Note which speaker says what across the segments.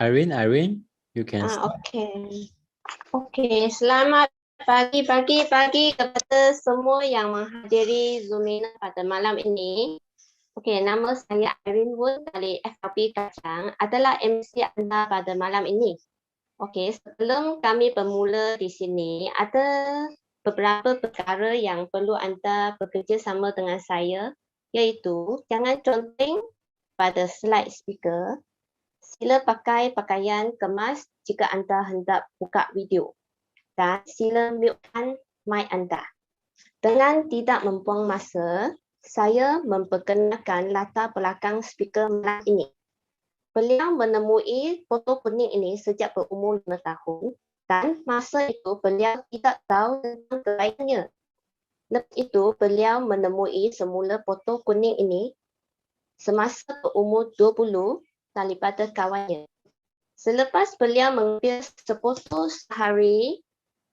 Speaker 1: Irene, you can start.
Speaker 2: Okey, selamat pagi kepada semua yang menghadiri Zoom pada malam ini. Okey, nama saya Irene Woon dari FLP Kajang adalah MC anda pada malam ini. Okey, sebelum kami bermula di sini, ada beberapa perkara yang perlu anda bekerjasama dengan saya, iaitu jangan conteng pada slide speaker. Sila pakai pakaian kemas jika anda hendak buka video dan sila mutekan mic anda. Dengan tidak membuang masa, saya memperkenalkan latar belakang speaker malam ini. Beliau menemui foto kuning ini sejak berumur 5 tahun dan masa itu beliau tidak tahu tentang kebaikannya. Lepas itu, beliau menemui semula foto kuning ini semasa berumur 20 daripada kawannya. Selepas beliau mengambil sefoto sehari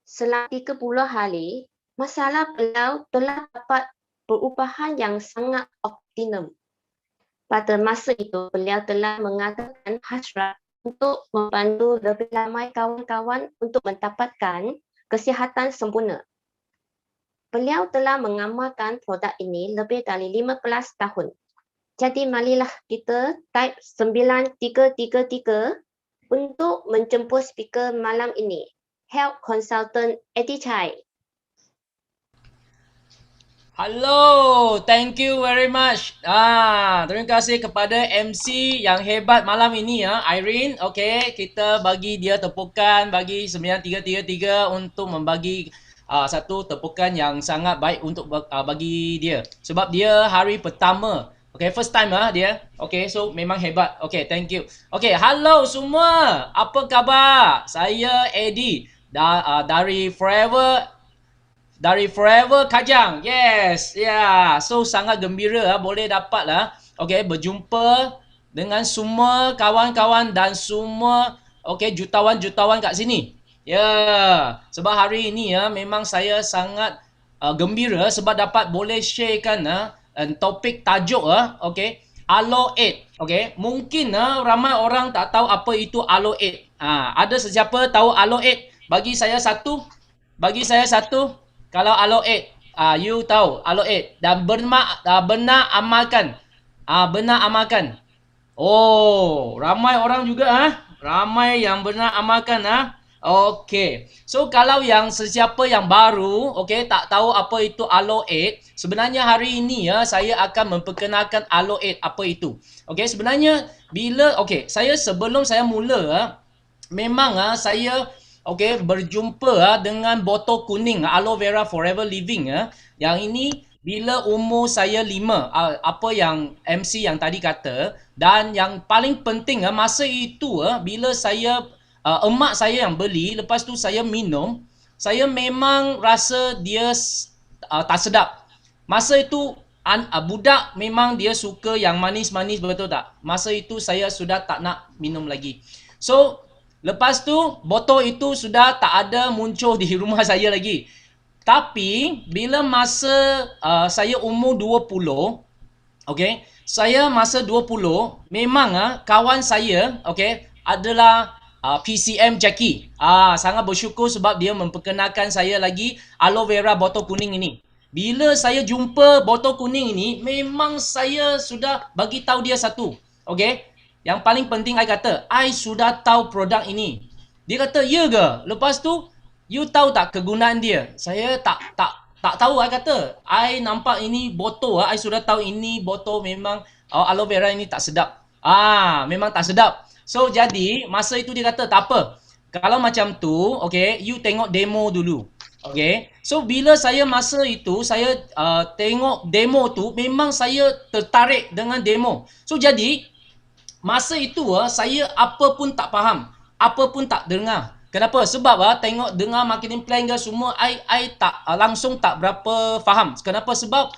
Speaker 2: selama 30 hari, masalah beliau telah dapat perubahan yang sangat optimum. Pada masa itu, beliau telah mengatakan hasrat untuk membantu lebih ramai kawan-kawan untuk mendapatkan kesihatan sempurna. Beliau telah mengamalkan produk ini lebih dari 15 tahun. Jadi marilah kita type 9333 untuk menjemput speaker malam ini. Health Consultant Eddie Chai.
Speaker 3: Hello, thank you very much. Terima kasih kepada MC yang hebat malam ini ya, Irene. Okey, kita bagi dia tepukan bagi 9333 untuk membagi satu tepukan yang sangat baik untuk bagi dia. Sebab dia hari pertama. Okay, first time dia. Okay, so memang hebat. Okay, thank you. Okay, hello semua. Apa khabar? Saya Eddie dari Forever Kajang. Yes, yeah. So sangat gembira boleh dapat okay, berjumpa dengan semua kawan-kawan dan semua okay, jutawan-jutawan kat sini. Yeah. Sebab hari ini memang saya sangat gembira sebab dapat boleh sharekan topik tajuk okey, Alo 8. Okey, mungkin ramai orang tak tahu apa itu Alo 8. Ada sesiapa tahu Alo 8? Bagi saya satu. Kalau Alo 8, you tahu Alo 8 dan benar amalkan. Benar amalkan. Oh, ramai orang juga ramai yang benar amalkan Okey. So kalau yang sesiapa yang baru, okey, tak tahu apa itu Alo 8, sebenarnya hari ini saya akan memperkenalkan Alo 8 apa itu. Okey, sebenarnya saya sebelum saya mula memang saya okey berjumpa dengan botol kuning Aloe Vera Forever Living Yang ini bila umur saya 5, apa yang MC yang tadi kata, dan yang paling penting masa itu bila saya emak saya yang beli, lepas tu saya minum, saya memang rasa dia tak sedap. Masa itu budak memang dia suka yang manis-manis, betul tak? Masa itu saya sudah tak nak minum lagi. So lepas tu botol itu sudah tak ada muncul di rumah saya lagi. Tapi bila masa saya umur 20, okey, saya masa 20 memang kawan saya okey adalah PCM Jackie. Sangat bersyukur sebab dia memperkenalkan saya lagi aloe vera botol kuning ini. Bila saya jumpa botol kuning ini, memang saya sudah bagi tahu dia satu. Okey? Yang paling penting I kata, I sudah tahu produk ini. Dia kata, "Ya ke? Lepas tu you tahu tak kegunaan dia?" Saya tak tahu. I kata, I nampak ini botol, I sudah tahu ini botol memang aloe vera ini tak sedap. Memang tak sedap. So jadi masa itu dia kata tak apa. Kalau macam tu, okay, you tengok demo dulu. Okay. So bila saya masa itu saya tengok demo tu, memang saya tertarik dengan demo. So jadi masa itu saya apa pun tak faham, apa pun tak dengar. Kenapa? Sebab tengok dengar marketing plan ke semua, I tak langsung tak berapa faham. Kenapa? Sebab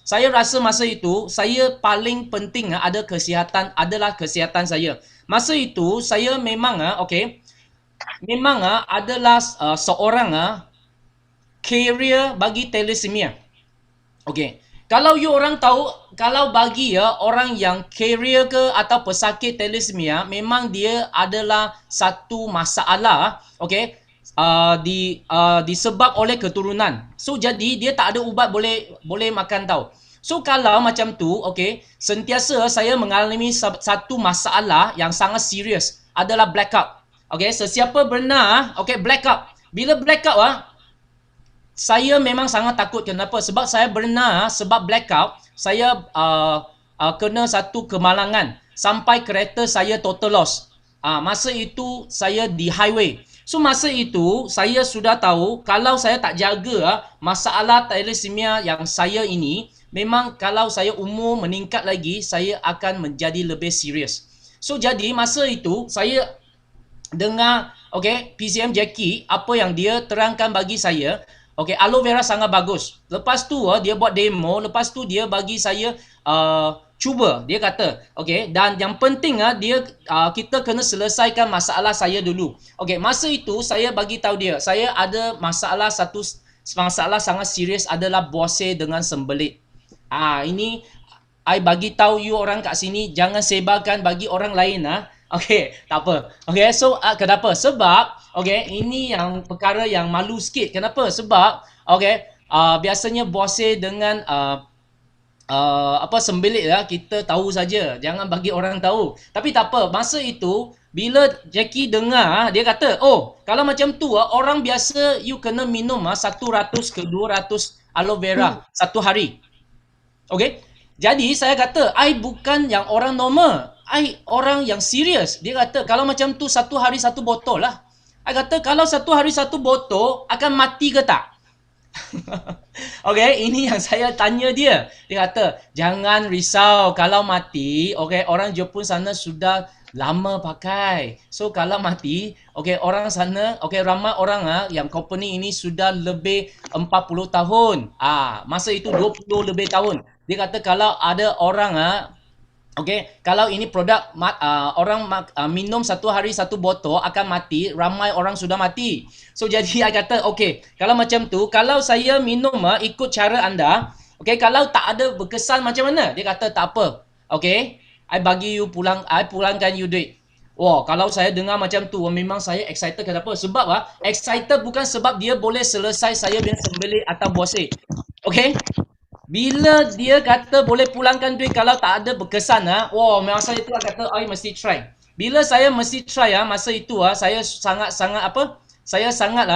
Speaker 3: saya rasa masa itu saya paling penting adalah kesihatan saya. Masa itu saya memang memang adalah seorang carrier bagi thalassemia. Okey. Kalau you orang tahu, kalau bagi ya orang yang carrier ke atau pesakit thalassemia, memang dia adalah satu masalah, okay, disebab oleh keturunan. So jadi dia tak ada ubat boleh makan tau. So kalau macam tu, okay, sentiasa saya mengalami satu masalah yang sangat serius adalah blackout. Okay, sesiapa benar, okay, blackout. Bila blackout saya memang sangat takut. Kenapa? Sebab saya berenang, sebab blackout, saya kena satu kemalangan. Sampai kereta saya total loss. Masa itu, saya di highway. So, masa itu, saya sudah tahu, kalau saya tak jaga masalah thalassemia yang saya ini, memang kalau saya umur meningkat lagi, saya akan menjadi lebih serius. So, jadi masa itu, saya dengar, okay, PCM Jackie, apa yang dia terangkan bagi saya. Okay, aloe vera sangat bagus. Lepas tu dia buat demo, lepas tu dia bagi saya cuba. Dia kata, okay, dan yang penting kita kena selesaikan masalah saya dulu. Okay, masa itu saya bagi tahu dia, saya ada masalah sangat serius adalah buase dengan sembelit. Ini I bagi tahu you orang kat sini, jangan sebarkan bagi orang lain Okay, tak apa. Okay, so kenapa? Sebab, okay, ini yang perkara yang malu sikit. Kenapa? Sebab, okay, biasanya buase dengan sembelit kita tahu saja. Jangan bagi orang tahu. Tapi tak apa. Masa itu, bila Jackie dengar, dia kata, oh, kalau macam tu, orang biasa you kena minum 100 ke 200 aloe vera satu hari. Okay? Jadi, saya kata, I bukan yang orang normal. I orang yang serius. Dia kata, kalau macam tu satu hari satu botol lah. I kata, kalau satu hari satu botol, akan mati ke tak? Okay, ini yang saya tanya dia. Dia kata, jangan risau. Kalau mati, okay, orang Jepun sana sudah lama pakai. So, kalau mati, okay, orang sana, okay, ramai orang yang company ini sudah lebih 40 tahun. Masa itu 20 lebih tahun. Dia kata, kalau ada orang okay, kalau ini produk orang minum satu hari satu botol akan mati, ramai orang sudah mati. So jadi I kata, okay, kalau macam tu, kalau saya minum ikut cara anda, okay, kalau tak ada berkesan macam mana? Dia kata tak apa. Okay, I bagi you pulang, I pulangkan you duit. Wah, kalau saya dengar macam tu, memang saya excited. Kenapa? Sebab excited bukan sebab dia boleh selesai saya punya sembelit atau buase. Okay? Bila dia kata boleh pulangkan duit kalau tak ada berkesan masa itu kata I mesti try. Bila saya mesti try masa itu saya sangat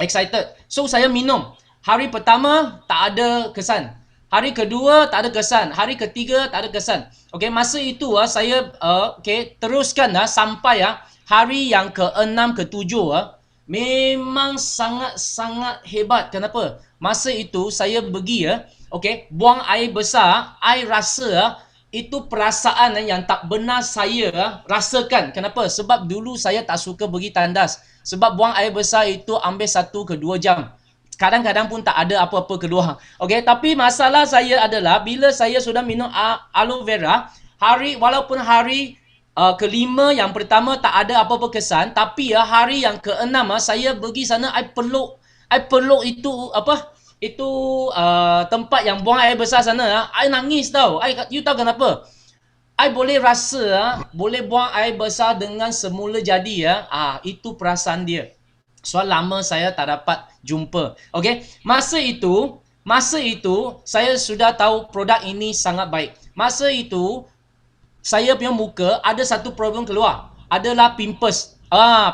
Speaker 3: excited. So saya minum. Hari pertama tak ada kesan. Hari kedua tak ada kesan. Hari ketiga tak ada kesan. Okay, masa itu saya teruskan sampai hari yang ke-6 ke-7 memang sangat hebat. Kenapa? Masa itu saya pergi okay, buang air besar, I rasa itu perasaan yang tak benar saya rasakan. Kenapa? Sebab dulu saya tak suka pergi tandas. Sebab buang air besar itu ambil 1 ke 2 jam. Kadang-kadang pun tak ada apa-apa keluar. Okay, tapi masalah saya adalah bila saya sudah minum aloe vera, walaupun hari kelima yang pertama tak ada apa-apa kesan, tapi hari yang ke-6 saya pergi sana, I peluk itu tempat yang buang air besar sana, I nangis tau. You tahu kenapa? I boleh rasa boleh buang air besar dengan semula jadi itu perasaan dia. So lama saya tak dapat jumpa. Okay, masa itu saya sudah tahu produk ini sangat baik. Masa itu saya punya muka ada satu problem keluar, adalah pimples.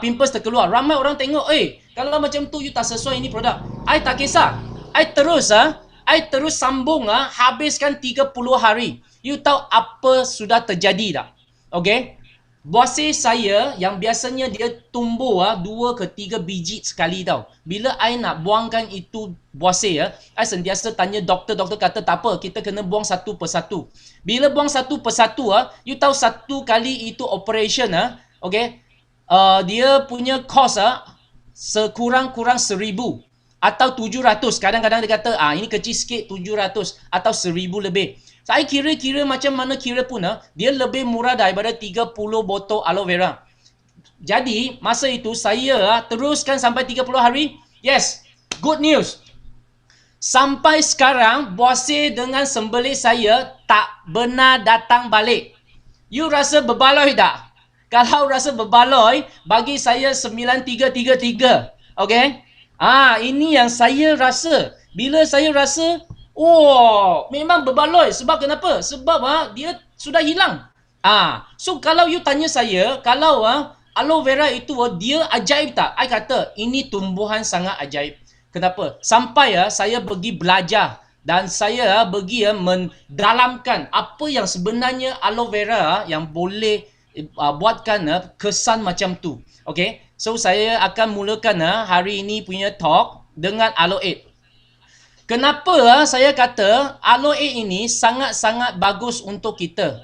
Speaker 3: Pimples terkeluar. Ramai orang tengok, kalau macam tu you tak sesuai ini produk. I tak kisah. I terus sambung habiskan 30 hari. You tahu apa sudah terjadi tak? Okay? Buase saya yang biasanya dia tumbuh 2 ke 3 biji sekali tau. Bila I nak buangkan itu buase I sentiasa tanya doktor kata tak apa, kita kena buang satu persatu. Bila buang satu persatu you tahu satu kali itu operation okay, dia punya cost sekurang-kurang 1,000 atau 700. Kadang-kadang dia kata ini kecil sikit, 700 atau 1,000 lebih. Saya kira macam mana kira pun dia lebih murah daripada 30 botol aloe vera. Jadi masa itu saya teruskan sampai 30 hari. Yes, good news. Sampai sekarang, bosir dengan sembelih saya tak benar datang balik. You rasa berbaloi tak? Kalau rasa berbaloi, bagi saya 9333. Okay? Ini yang saya rasa. Bila saya rasa, oh, memang berbaloi. Sebab kenapa? Sebab dia sudah hilang. So kalau you tanya saya, kalau aloe vera itu dia ajaib tak? I kata, ini tumbuhan sangat ajaib. Kenapa? Sampai saya pergi belajar dan saya pergi mendalamkan apa yang sebenarnya aloe vera yang boleh buatkan kesan macam tu. Okay? So saya akan mulakan hari ini punya talk dengan aloe. Kenapa saya kata aloe ini sangat-sangat bagus untuk kita?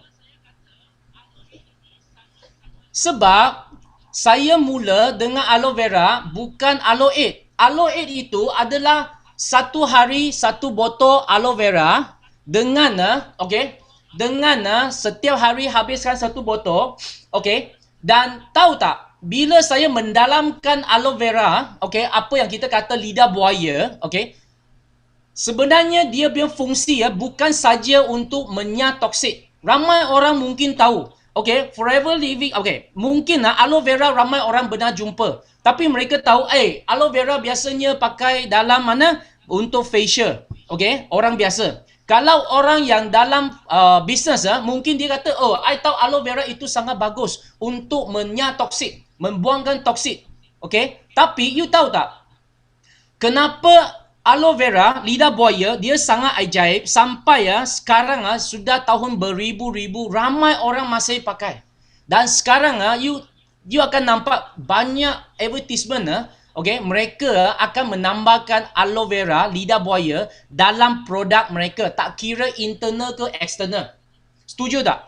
Speaker 3: Sebab saya mula dengan aloe vera bukan aloe. Aloe itu adalah satu hari satu botol aloe vera dengan dengan setiap hari habiskan satu botol. Okay. Dan tahu tak, bila saya mendalamkan aloe vera, okay, apa yang kita kata lidah buaya, okay, sebenarnya dia punya fungsi bukan saja untuk menyah toksik. Ramai orang mungkin tahu. Okay, forever living, okay, mungkin aloe vera ramai orang pernah jumpa. Tapi mereka tahu, aloe vera biasanya pakai dalam mana? Untuk facial. Okay, orang biasa. Kalau orang yang dalam bisnes, mungkin dia kata, oh, I tahu aloe vera itu sangat bagus untuk menyah toksik, membuangkan toksik. Okay, tapi you tahu tak? Kenapa aloe vera, lidah buaya, dia sangat ajaib sampai sekarang sudah tahun beribu-ribu ramai orang masih pakai. Dan sekarang you akan nampak banyak advertisement okay, mereka akan menambahkan aloe vera, lidah buaya dalam produk mereka, tak kira internal ke eksternal. Setuju tak?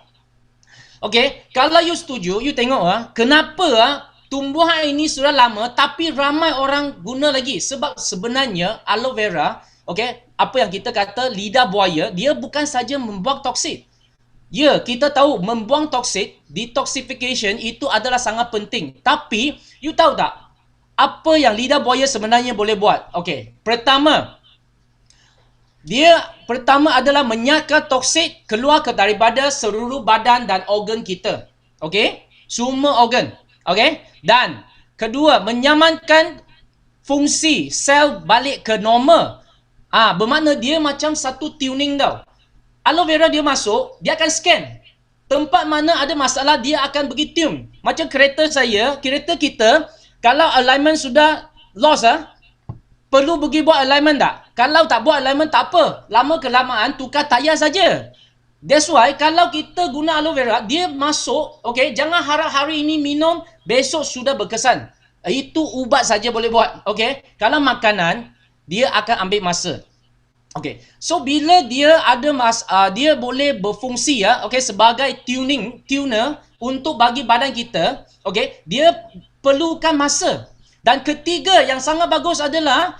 Speaker 3: Okay, kalau you setuju, you tengok kenapa tumbuhan ini sudah lama tapi ramai orang guna lagi. Sebab sebenarnya aloe vera, okay, apa yang kita kata lidah buaya, dia bukan saja membuang toksik. Ya, kita tahu membuang toksik, detoxification itu adalah sangat penting. Tapi, you tahu tak, apa yang lidah buaya sebenarnya boleh buat? Okay, pertama adalah menyahkan toksik keluar daripada seluruh badan dan organ kita. Okay, semua organ. Okay, dan kedua, menyamankan fungsi sel balik ke normal. Bermakna dia macam satu tuning tau. Aloe vera dia masuk, dia akan scan. Tempat mana ada masalah, dia akan pergi tune. Macam kereta kita, kalau alignment sudah lost, perlu pergi buat alignment tak? Kalau tak buat alignment tak apa. Lama kelamaan tukar tayar saja. That's why kalau kita guna aloe vera, dia masuk, okay, jangan harap hari ini minum, besok sudah berkesan. Itu ubat saja boleh buat. Okay, kalau makanan, dia akan ambil masa. Okay, so bila dia ada dia boleh berfungsi okay, sebagai tuner untuk bagi badan kita, okay, dia perlukan masa. Dan ketiga yang sangat bagus adalah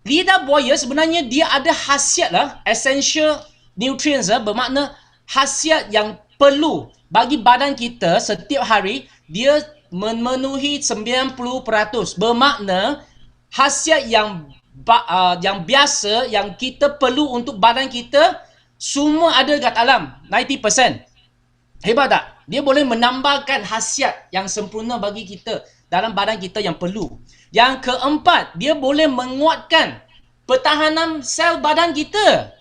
Speaker 3: lidah buaya sebenarnya dia ada khasiat essential nutrients bermakna khasiat yang perlu bagi badan kita setiap hari, dia memenuhi 90%. Bermakna khasiat yang biasa yang kita perlu untuk badan kita semua ada kat dalam 90%. Hebat tak? Dia boleh menambahkan khasiat yang sempurna bagi kita dalam badan kita yang perlu. Yang keempat, dia boleh menguatkan pertahanan sel badan kita.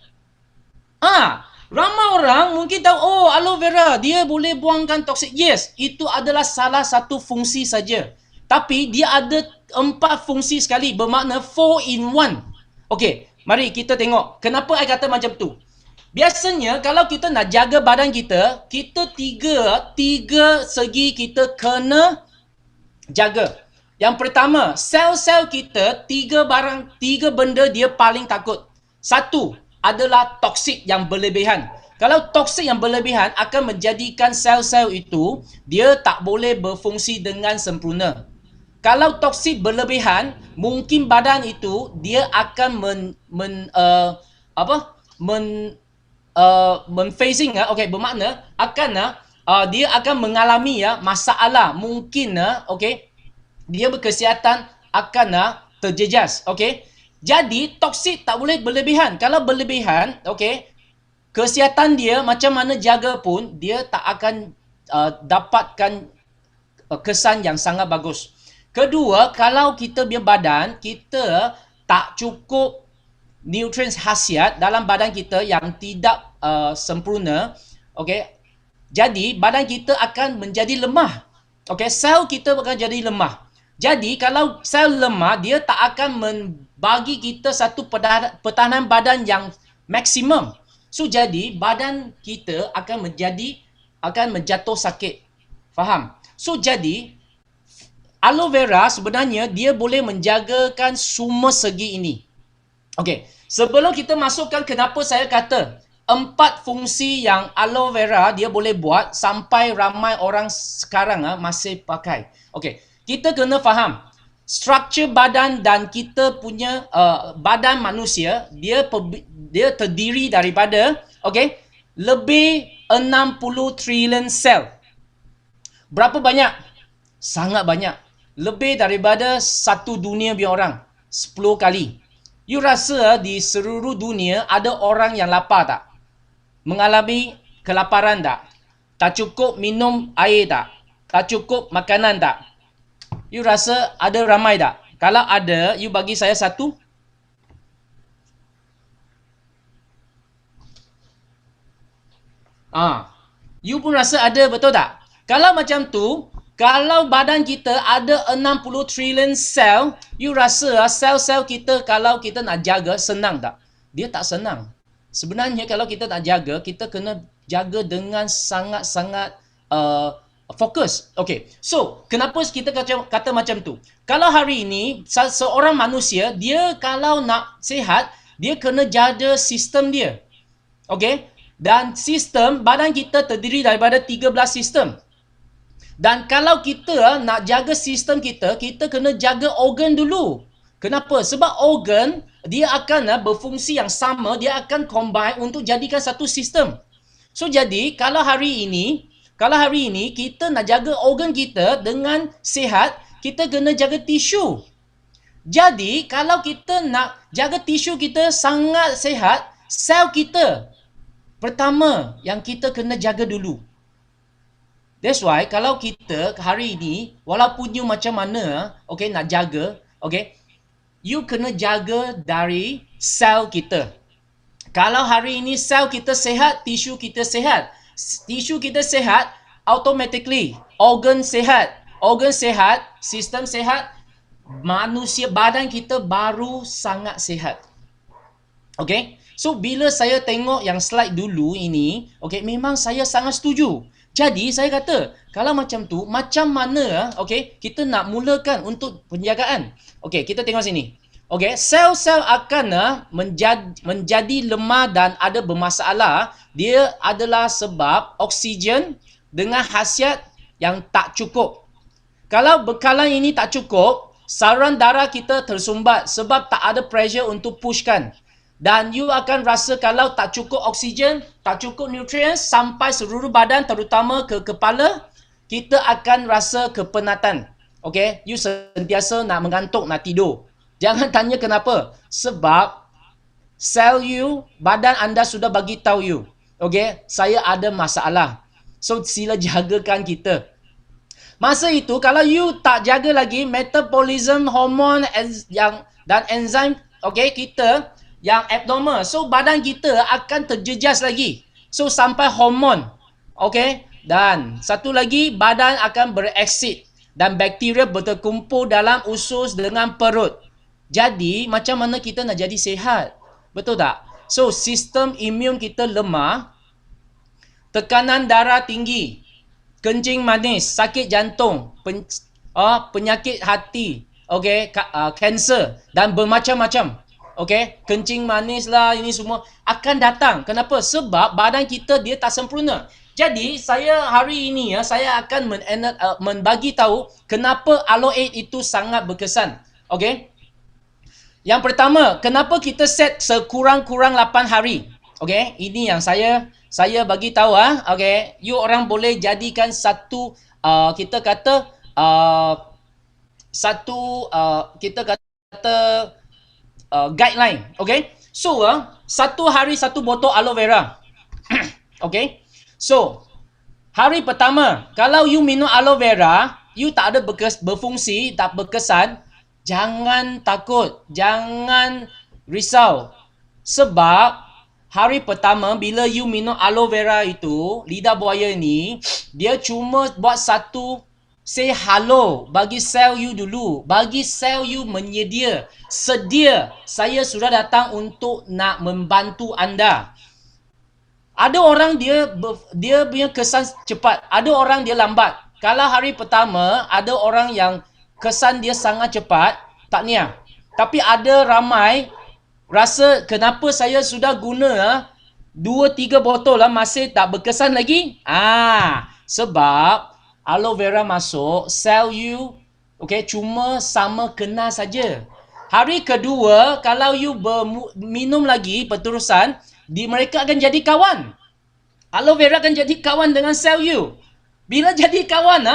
Speaker 3: Ramai orang mungkin tahu, oh, aloe vera dia boleh buangkan toksik. Yes, itu adalah salah satu fungsi saja. Tapi dia ada 4 fungsi sekali, bermakna 4 in 1. Okey, mari kita tengok. Kenapa I kata macam tu? Biasanya kalau kita nak jaga badan kita, kita tiga segi kita kena jaga. Yang pertama, sel-sel kita tiga benda dia paling takut. Satu adalah toksik yang berlebihan. Kalau toksik yang berlebihan akan menjadikan sel-sel itu dia tak boleh berfungsi dengan sempurna. Kalau toksik berlebihan, mungkin badan itu dia akan facing okey, bermakna akan dia akan mengalami masalah, mungkin okey, dia berkesihatan akan terjejas, okey. Jadi toksik tak boleh berlebihan. Kalau berlebihan, okey, kesihatan dia macam mana jaga pun dia tak akan dapatkan kesan yang sangat bagus. Kedua, kalau kita punya badan kita tak cukup nutrien khasiat dalam badan kita yang tidak sempurna, okey. Jadi badan kita akan menjadi lemah. Okey, sel kita akan jadi lemah. Jadi kalau sel lemah, dia tak akan membagi kita satu pertahanan badan yang maksimum. So jadi badan kita akan menjatuh sakit. Faham? So jadi aloe vera sebenarnya dia boleh menjagakan semua segi ini. Okey, sebelum kita masukkan kenapa saya kata 4 fungsi yang aloe vera dia boleh buat sampai ramai orang sekarang masih pakai. Okey, kita kena faham struktur badan dan kita punya badan manusia dia terdiri daripada lebih 60 trilion sel. Berapa banyak? Sangat banyak. Lebih daripada satu dunia biar orang. 10 kali. You rasa di seluruh dunia ada orang yang lapar tak? Mengalami kelaparan tak? Tak cukup minum air tak? Tak cukup makanan tak? You rasa ada ramai tak? Kalau ada, you bagi saya satu. You pun rasa ada, betul tak? Kalau macam tu, kalau badan kita ada 60 trilion sel, you rasa sel-sel kita kalau kita nak jaga senang tak? Dia tak senang. Sebenarnya kalau kita nak jaga, kita kena jaga dengan sangat-sangat fokus. Okey. So, kenapa kita kata macam tu? Kalau hari ini seorang manusia, dia kalau nak sihat, dia kena jaga sistem dia. Okey? Dan sistem badan kita terdiri daripada 13 sistem. Dan kalau kita nak jaga sistem kita, kita kena jaga organ dulu. Kenapa? Sebab organ dia akan berfungsi yang sama, dia akan combine untuk jadikan satu sistem. So jadi kalau hari ini kita nak jaga organ kita dengan sihat, kita kena jaga tisu. Jadi kalau kita nak jaga tisu kita sangat sihat, sel kita pertama yang kita kena jaga dulu. That's why kalau kita hari ini walaupun you macam mana nak jaga, you kena jaga dari sel kita. Kalau hari ini sel kita sihat, tisu kita sihat. Tisu kita sihat, automatically organ sihat. Organ sihat, sistem sihat, manusia badan kita baru sangat sihat. Okay? So bila saya tengok yang slide dulu ini, memang saya sangat setuju. Jadi saya kata, kalau macam tu, macam mana kita nak mulakan untuk penjagaan? Kita tengok sini. Sel-sel akan menjadi lemah dan ada bermasalah. Dia adalah sebab oksigen dengan khasiat yang tak cukup. Kalau bekalan ini tak cukup, saluran darah kita tersumbat sebab tak ada pressure untuk pushkan. Dan you akan rasa kalau tak cukup oksigen, tak cukup nutrien sampai seluruh badan terutama ke kepala, kita akan rasa kepenatan. You sentiasa nak mengantuk, nak tidur. Jangan tanya kenapa. Sebab sel you, badan anda sudah bagi tahu you. Saya ada masalah. So sila jagakan kita. Masa itu kalau you tak jaga lagi metabolism, hormon dan enzim kita yang abnormal. So badan kita akan terjejas lagi. So sampai hormon. Dan satu lagi badan akan bereksид dan bakteria berterkumpul dalam usus dengan perut. Jadi macam mana kita nak jadi sihat? Betul tak? So sistem imun kita lemah, tekanan darah tinggi, kencing manis, sakit jantung, penyakit hati, kanser dan bermacam-macam. Kencing manis lah, ini semua akan datang. Kenapa? Sebab badan kita dia tak sempurna. Jadi saya hari ini saya akan membagi tahu kenapa aloe itu sangat berkesan. Yang pertama, kenapa kita set sekurang-kurang 8 hari? Ini yang saya bagi tahu you orang boleh jadikan satu kita kata guideline. Okay. So, satu hari satu botol aloe vera. Okay. So, hari pertama, kalau you minum aloe vera, you tak ada berfungsi, tak berkesan, jangan takut, jangan risau. Sebab hari pertama bila you minum aloe vera itu, lidah buaya ni, dia cuma buat satu say hello bagi sel you dulu. Bagi sel you sedia, saya sudah datang untuk nak membantu anda. Ada orang dia punya kesan cepat, ada orang dia lambat. Kalau hari pertama, ada orang yang kesan dia sangat cepat, tak niat. Tapi ada ramai rasa kenapa saya sudah guna 2-3 botol masih tak berkesan lagi? Sebab aloe vera masuk, sel you cuma sama kenal saja. Hari kedua, kalau you minum lagi berterusan, mereka akan jadi kawan. Aloe vera akan jadi kawan dengan sel you. Bila jadi kawan,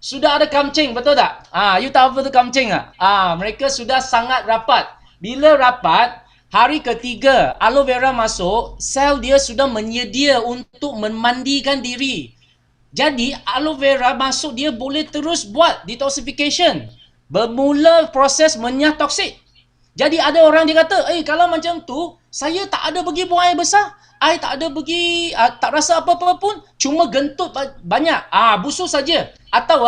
Speaker 3: sudah ada kamcing, betul tak? You tahu apa tu kamcing tak? Mereka sudah sangat rapat. Bila rapat, hari ketiga, aloe vera masuk, sel dia sudah menyedia untuk memandikan diri. Jadi, aloe vera masuk, dia boleh terus buat detoxification. Bermula proses menyah toksik. Jadi, ada orang dia kata, kalau macam tu, saya tak ada pergi buang air besar. I tak ada pergi, tak rasa apa-apa pun, cuma gentut banyak. Busuk saja. Atau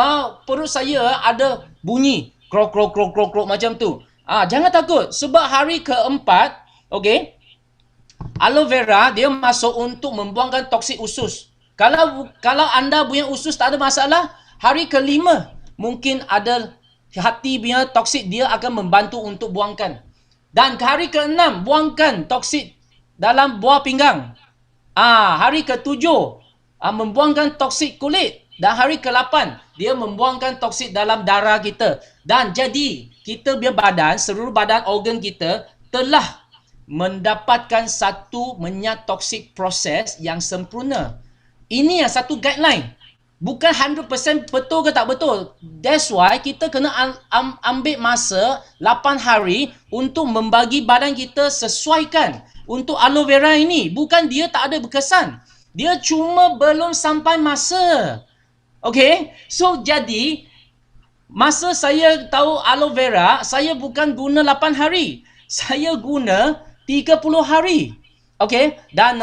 Speaker 3: perut saya ada bunyi. Krok, krok, krok, krok, krok macam tu. Jangan takut. Sebab hari keempat, aloe vera dia masuk untuk membuangkan toksik usus. Kalau anda punya usus tak ada masalah, hari kelima mungkin ada hati punya toksik, dia akan membantu untuk buangkan. Dan hari keenam, buangkan toksik dalam buah pinggang. Hari ketujuh, membuangkan toksik kulit. Dan hari ke-8, dia membuangkan toksik dalam darah kita. Dan jadi, kita punya badan, seluruh badan organ kita telah mendapatkan satu menyah toksik proses yang sempurna. Ini yang satu guideline. Bukan 100% betul ke tak betul. That's why kita kena ambil masa 8 hari untuk membagi badan kita sesuaikan untuk aloe vera ini. Bukan dia tak ada berkesan. Dia cuma belum sampai masa. Okay, so jadi masa saya tahu aloe vera, saya bukan guna 8 hari. Saya guna 30 hari. Okay, dan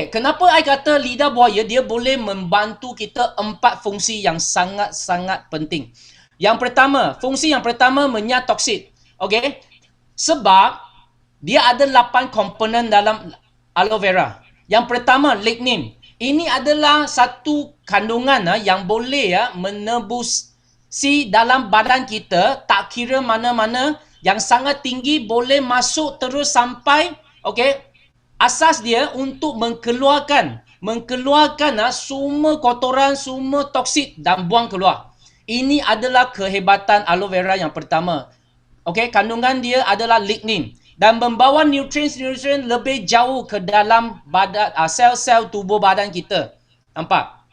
Speaker 3: kenapa I kata lidah buaya dia boleh membantu kita 4 fungsi yang sangat-sangat penting. Yang pertama, fungsi yang pertama menyah toksik. Okay, sebab dia ada 8 komponen dalam aloe vera. Yang pertama, lignin. Ini adalah satu kandungan yang boleh menebus dalam badan kita, tak kira mana-mana, yang sangat tinggi boleh masuk terus sampai asas dia untuk mengeluarkan semua kotoran, semua toksik dan buang keluar. Ini adalah kehebatan aloe vera yang pertama. Kandungan dia adalah lignin dan membawa nutrien lebih jauh ke dalam badan, sel-sel tubuh badan kita. Nampak?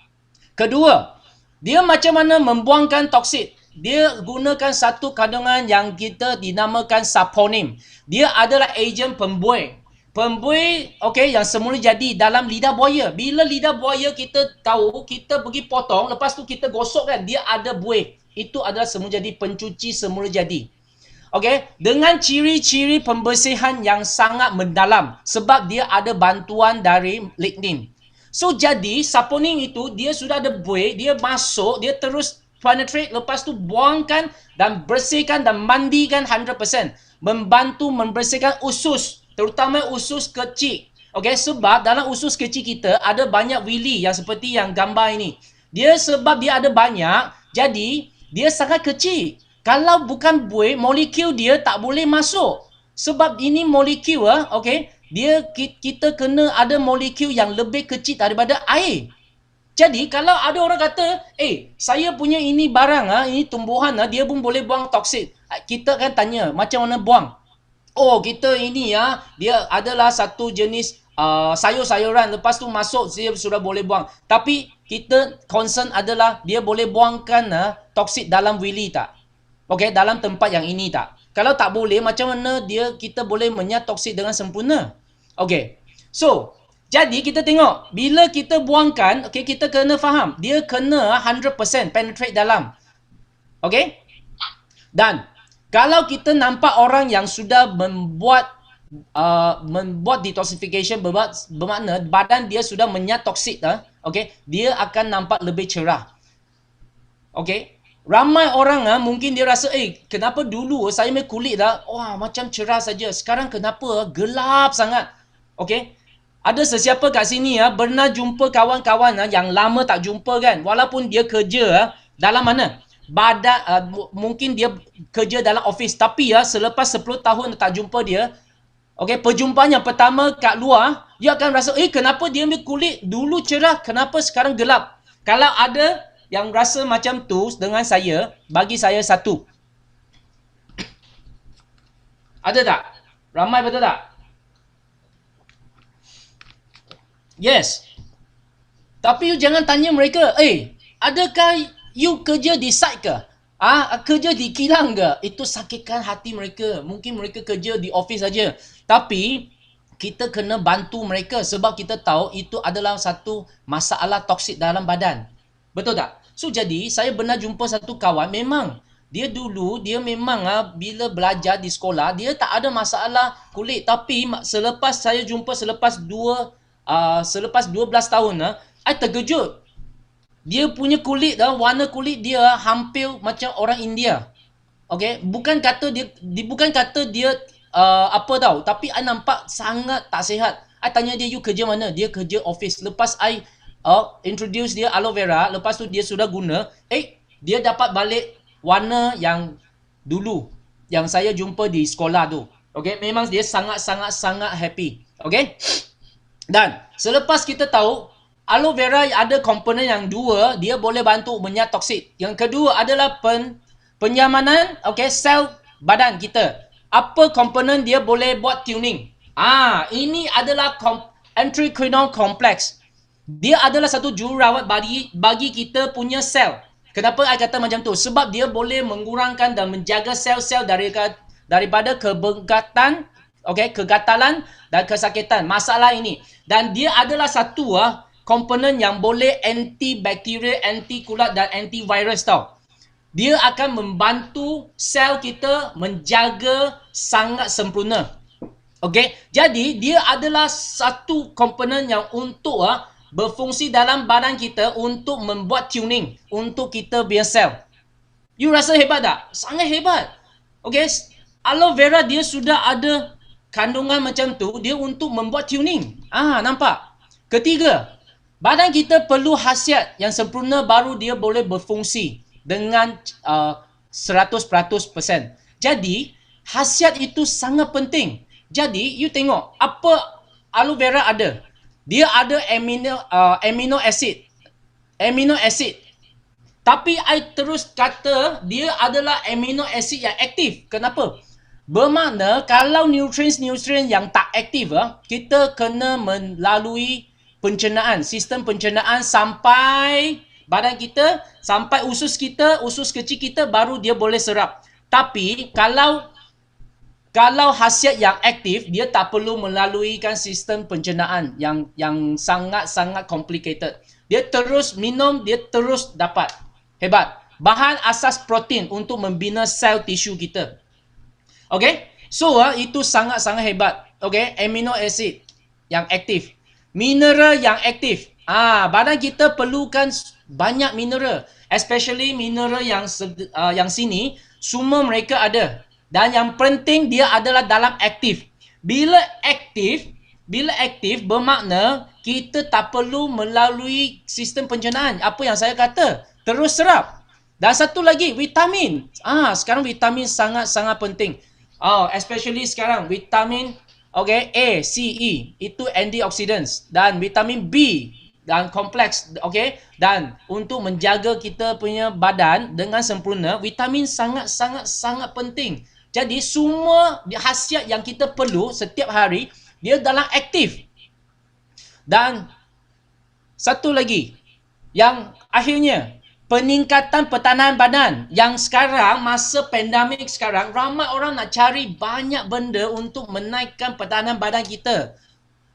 Speaker 3: Kedua, dia macam mana membuangkan toksik. Dia gunakan satu kandungan yang kita dinamakan saponin. Dia adalah ejen pembuih. Pembuih, yang semula jadi dalam lidah buaya. Bila lidah buaya kita tahu, kita pergi potong, lepas tu kita gosok kan, dia ada buih. Itu adalah semula jadi pencuci semula jadi. Dengan ciri-ciri pembersihan yang sangat mendalam sebab dia ada bantuan dari lignin. So jadi saponin itu dia sudah ada buih, dia masuk, dia terus penetrate, lepas tu buangkan dan bersihkan dan mandikan 100%. Membantu membersihkan usus, terutama usus kecil. Sebab dalam usus kecil kita ada banyak wili yang seperti yang gambar ini. Dia sebab dia ada banyak, jadi dia sangat kecil. Kalau bukan buih, molekul dia tak boleh masuk. Sebab ini molekul, kita kena ada molekul yang lebih kecil daripada air. Jadi, kalau ada orang kata, saya punya ini barang, ini tumbuhan, dia pun boleh buang toksik. Kita akan tanya, macam mana buang? Kita ini, dia adalah satu jenis sayur-sayuran. Lepas tu masuk, dia sudah boleh buang. Tapi, kita concern adalah, dia boleh buangkan toksik dalam wili tak? Dalam tempat yang ini tak? Kalau tak boleh, macam mana kita boleh toksik dengan sempurna? Okay. So, jadi kita tengok, bila kita buangkan, okay, kita kena faham, dia kena 100% penetrate dalam. Okay? Dan, kalau kita nampak orang yang sudah membuat detoxification, bermakna badan dia sudah toksik, okay, dia akan nampak lebih cerah. Okay? Ramai orang mungkin dia rasa, kenapa dulu saya punya kulit wah, macam cerah saja. Sekarang kenapa gelap sangat? Okay? Ada sesiapa kat sini pernah jumpa kawan-kawan yang lama tak jumpa kan? Walaupun dia kerja dalam mana? Mungkin dia kerja dalam office, tapi selepas 10 tahun tak jumpa dia, okay, perjumpaan yang pertama kat luar, dia akan rasa, kenapa dia punya kulit dulu cerah, kenapa sekarang gelap? Kalau ada yang rasa macam tu dengan saya, bagi saya satu. Ada tak? Ramai betul tak? Yes. Tapi you jangan tanya mereka, adakah you kerja di site ke? Kerja di kilang ke? Itu sakitkan hati mereka. Mungkin mereka kerja di office saja. Tapi kita kena bantu mereka sebab kita tahu itu adalah satu masalah toksik dalam badan. Betul tak? So, jadi saya pernah jumpa satu kawan, memang dia memang bila belajar di sekolah, dia tak ada masalah kulit. Tapi selepas saya jumpa, selepas 12 tahun, saya terkejut. Dia punya kulit, warna kulit dia hampir macam orang India. Okay? Bukan kata dia apa tahu, tapi I nampak sangat tak sihat. I tanya dia, you kerja mana? Dia kerja office. Lepas I introduce dia aloe vera, lepas tu dia sudah guna, dia dapat balik warna yang dulu yang saya jumpa di sekolah tu. Okay, memang dia sangat happy. Okay, dan selepas kita tahu aloe vera ada komponen yang dua, dia boleh bantu toksik. Yang kedua adalah penyamanan, okay, sel badan kita. Apa komponen dia boleh buat tuning? Ini adalah endocrine complex. Dia adalah satu jururawat bagi kita punya sel. Kenapa saya kata macam tu? Sebab dia boleh mengurangkan dan menjaga sel-sel daripada kebegatan, okay, kegatalan dan kesakitan. Masalah ini. Dan dia adalah satu komponen yang boleh antibakteria, anti-kulat dan antivirus tau. Dia akan membantu sel kita menjaga sangat sempurna. Okay? Jadi, dia adalah satu komponen yang untuk berfungsi dalam badan kita untuk membuat tuning untuk kita punya sel. You rasa hebat tak? Sangat hebat. Okay? Aloe vera dia sudah ada kandungan macam tu, dia untuk membuat tuning. Nampak? Ketiga, badan kita perlu khasiat yang sempurna baru dia boleh berfungsi dengan 100%. Jadi, khasiat itu sangat penting. Jadi, you tengok apa aloe vera ada. Dia ada amino acid. Amino acid. Tapi I terus kata dia adalah amino acid yang aktif. Kenapa? Bermakna kalau nutrien yang tak aktif, kita kena melalui pencernaan, sistem pencernaan sampai badan kita, sampai usus kecil kita baru dia boleh serap. Tapi kalau khasiat yang aktif, dia tak perlu melalui sistem pencernaan yang sangat complicated. Dia terus minum, dia terus dapat. Hebat. Bahan asas protein untuk membina sel tisu kita. Okay? So, itu sangat hebat. Okay? Amino acid yang aktif. Mineral yang aktif. Badan kita perlukan banyak mineral. Especially mineral yang sini, semua mereka ada. Dan yang penting dia adalah dalam aktif. Bila aktif bermakna kita tak perlu melalui sistem pencernaan. Apa yang saya kata? Terus serap. Dan satu lagi, vitamin. Sekarang vitamin sangat penting. Especially sekarang vitamin A, C, E itu antioxidants dan vitamin B dan kompleks, okay? Dan untuk menjaga kita punya badan dengan sempurna, vitamin sangat penting. Jadi semua khasiat yang kita perlu setiap hari, dia dalam aktif. Dan satu lagi, yang akhirnya, peningkatan pertahanan badan. Yang sekarang, masa pandemik sekarang, ramai orang nak cari banyak benda untuk menaikkan pertahanan badan kita.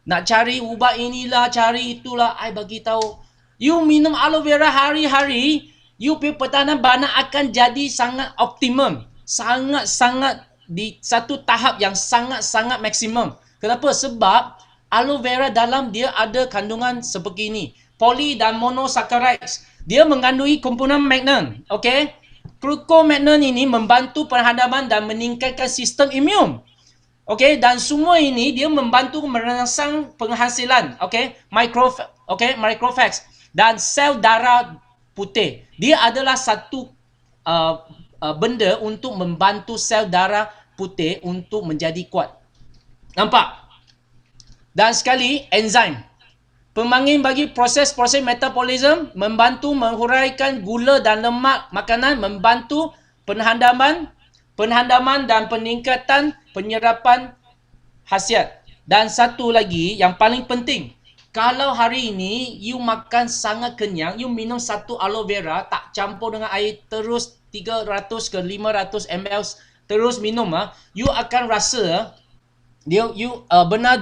Speaker 3: Nak cari ubat inilah, cari itulah. I bagi tahu, you minum aloe vera hari-hari, you punya pertahanan badan akan jadi sangat optimum. Sangat-sangat di satu tahap yang sangat-sangat maksimum. Kenapa? Sebab aloe vera dalam dia ada kandungan seperti ini. Poly dan monosaccharides. Dia mengandungi komponen magnen. Okay? Glucomagnen ini membantu perhadapan dan meningkatkan sistem imun. Okay? Dan semua ini dia membantu merangsang penghasilan. Okay? Microphages. Dan sel darah putih. Dia adalah satu benda untuk membantu sel darah putih untuk menjadi kuat. Nampak? Dan sekali, enzim. Pemangin bagi proses-proses metabolisme, membantu menghuraikan gula dan lemak makanan, membantu penhandaman dan peningkatan penyerapan khasiat. Dan satu lagi yang paling penting, kalau hari ini you makan sangat kenyang, you minum satu aloe vera, tak campur dengan air, terus 300 ke 500 ml terus minum, you akan rasa benar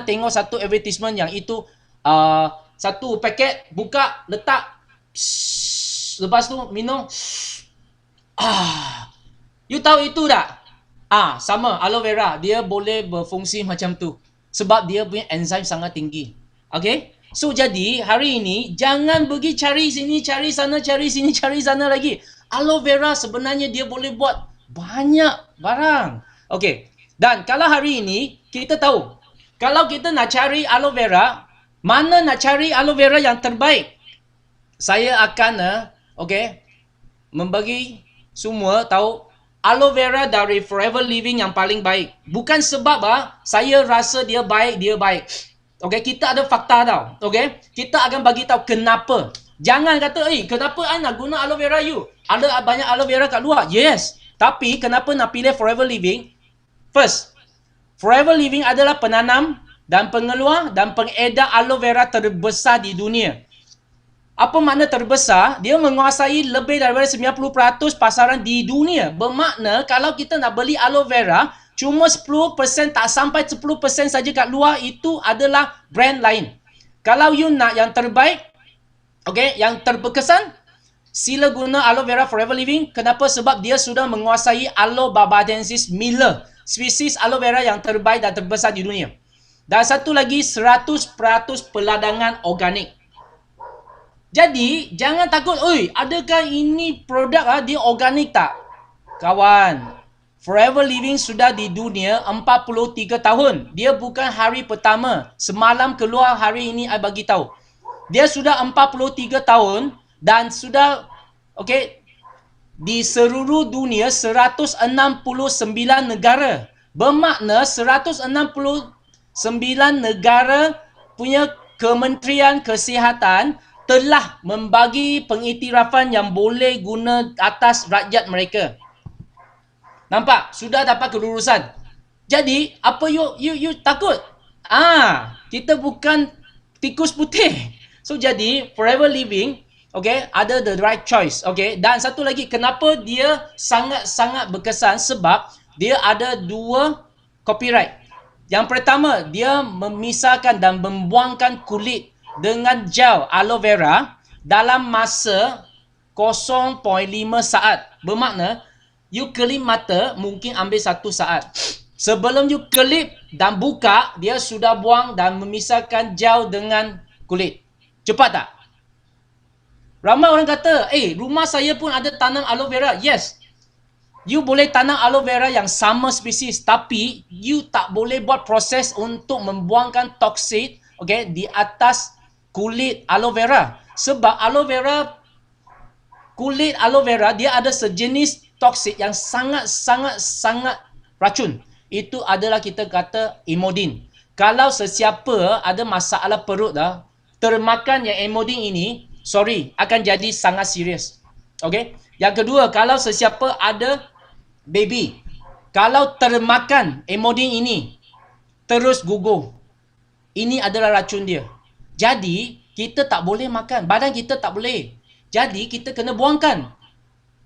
Speaker 3: tengok satu advertisement yang itu satu paket buka letak lepas tu minum you tahu itu tak? Sama aloe vera dia boleh berfungsi macam tu sebab dia punya enzim sangat tinggi. Okay, so jadi hari ini jangan pergi cari sini cari sana cari sini cari sana lagi. Aloe vera sebenarnya dia boleh buat banyak barang. Okay. Dan kalau hari ini, kita tahu, kalau kita nak cari aloe vera, mana nak cari aloe vera yang terbaik? Saya akan, membagi semua tahu, aloe vera dari Forever Living yang paling baik. Bukan sebab saya rasa dia baik. Okay, kita ada fakta tau. Okay, kita akan bagi tahu kenapa. Jangan kata, kenapa I nak guna aloe vera you? Ada banyak aloe vera kat luar. Yes. Tapi, kenapa nak pilih Forever Living? First, Forever Living adalah penanam dan pengeluar dan pengedar aloe vera terbesar di dunia. Apa makna terbesar? Dia menguasai lebih daripada 90% pasaran di dunia. Bermakna kalau kita nak beli aloe vera, cuma 10%, tak sampai 10% saja kat luar, itu adalah brand lain. Kalau you nak yang terbaik, yang terkesan, sila guna aloe vera Forever Living. Kenapa? Sebab dia sudah menguasai Aloe barbadensis Miller, spesies aloe vera yang terbaik dan terbesar di dunia. Dan satu lagi, 100% peladangan organik. Jadi, jangan takut, adakah ini produk dia organik tak? Kawan, Forever Living sudah di dunia 43 tahun. Dia bukan hari pertama. Semalam keluar, hari ini I bagi tahu. Dia sudah 43 tahun dan sudah, di seluruh dunia 169 negara. Bermakna 169 negara punya Kementerian Kesihatan telah membagi pengiktirafan yang boleh guna atas rakyat mereka. Nampak? Sudah dapat kelulusan. Jadi, apa you takut? Kita bukan tikus putih. So, jadi Forever Living ada the right choice. Dan satu lagi, kenapa dia sangat-sangat berkesan? Sebab dia ada 2 copyright. Yang pertama, dia memisahkan dan membuangkan kulit dengan gel aloe vera dalam masa 0.5 saat. Bermakna, you kelip mata mungkin ambil 1 saat. Sebelum you kelip dan buka, dia sudah buang dan memisahkan gel dengan kulit. Cepat tak? Ramai orang kata, rumah saya pun ada tanam aloe vera. Yes. You boleh tanam aloe vera yang sama spesies. Tapi, you tak boleh buat proses untuk membuangkan toksid di atas kulit aloe vera. Sebab kulit aloe vera, dia ada sejenis toksid yang sangat-sangat racun. Itu adalah kita kata imodin. Kalau sesiapa ada masalah perut termakan yang imodin ini, akan jadi sangat serius. Yang kedua, kalau sesiapa ada baby, kalau termakan imodin ini, terus gugur. Ini adalah racun dia. Jadi, kita tak boleh makan. Badan kita tak boleh. Jadi kita kena buangkan.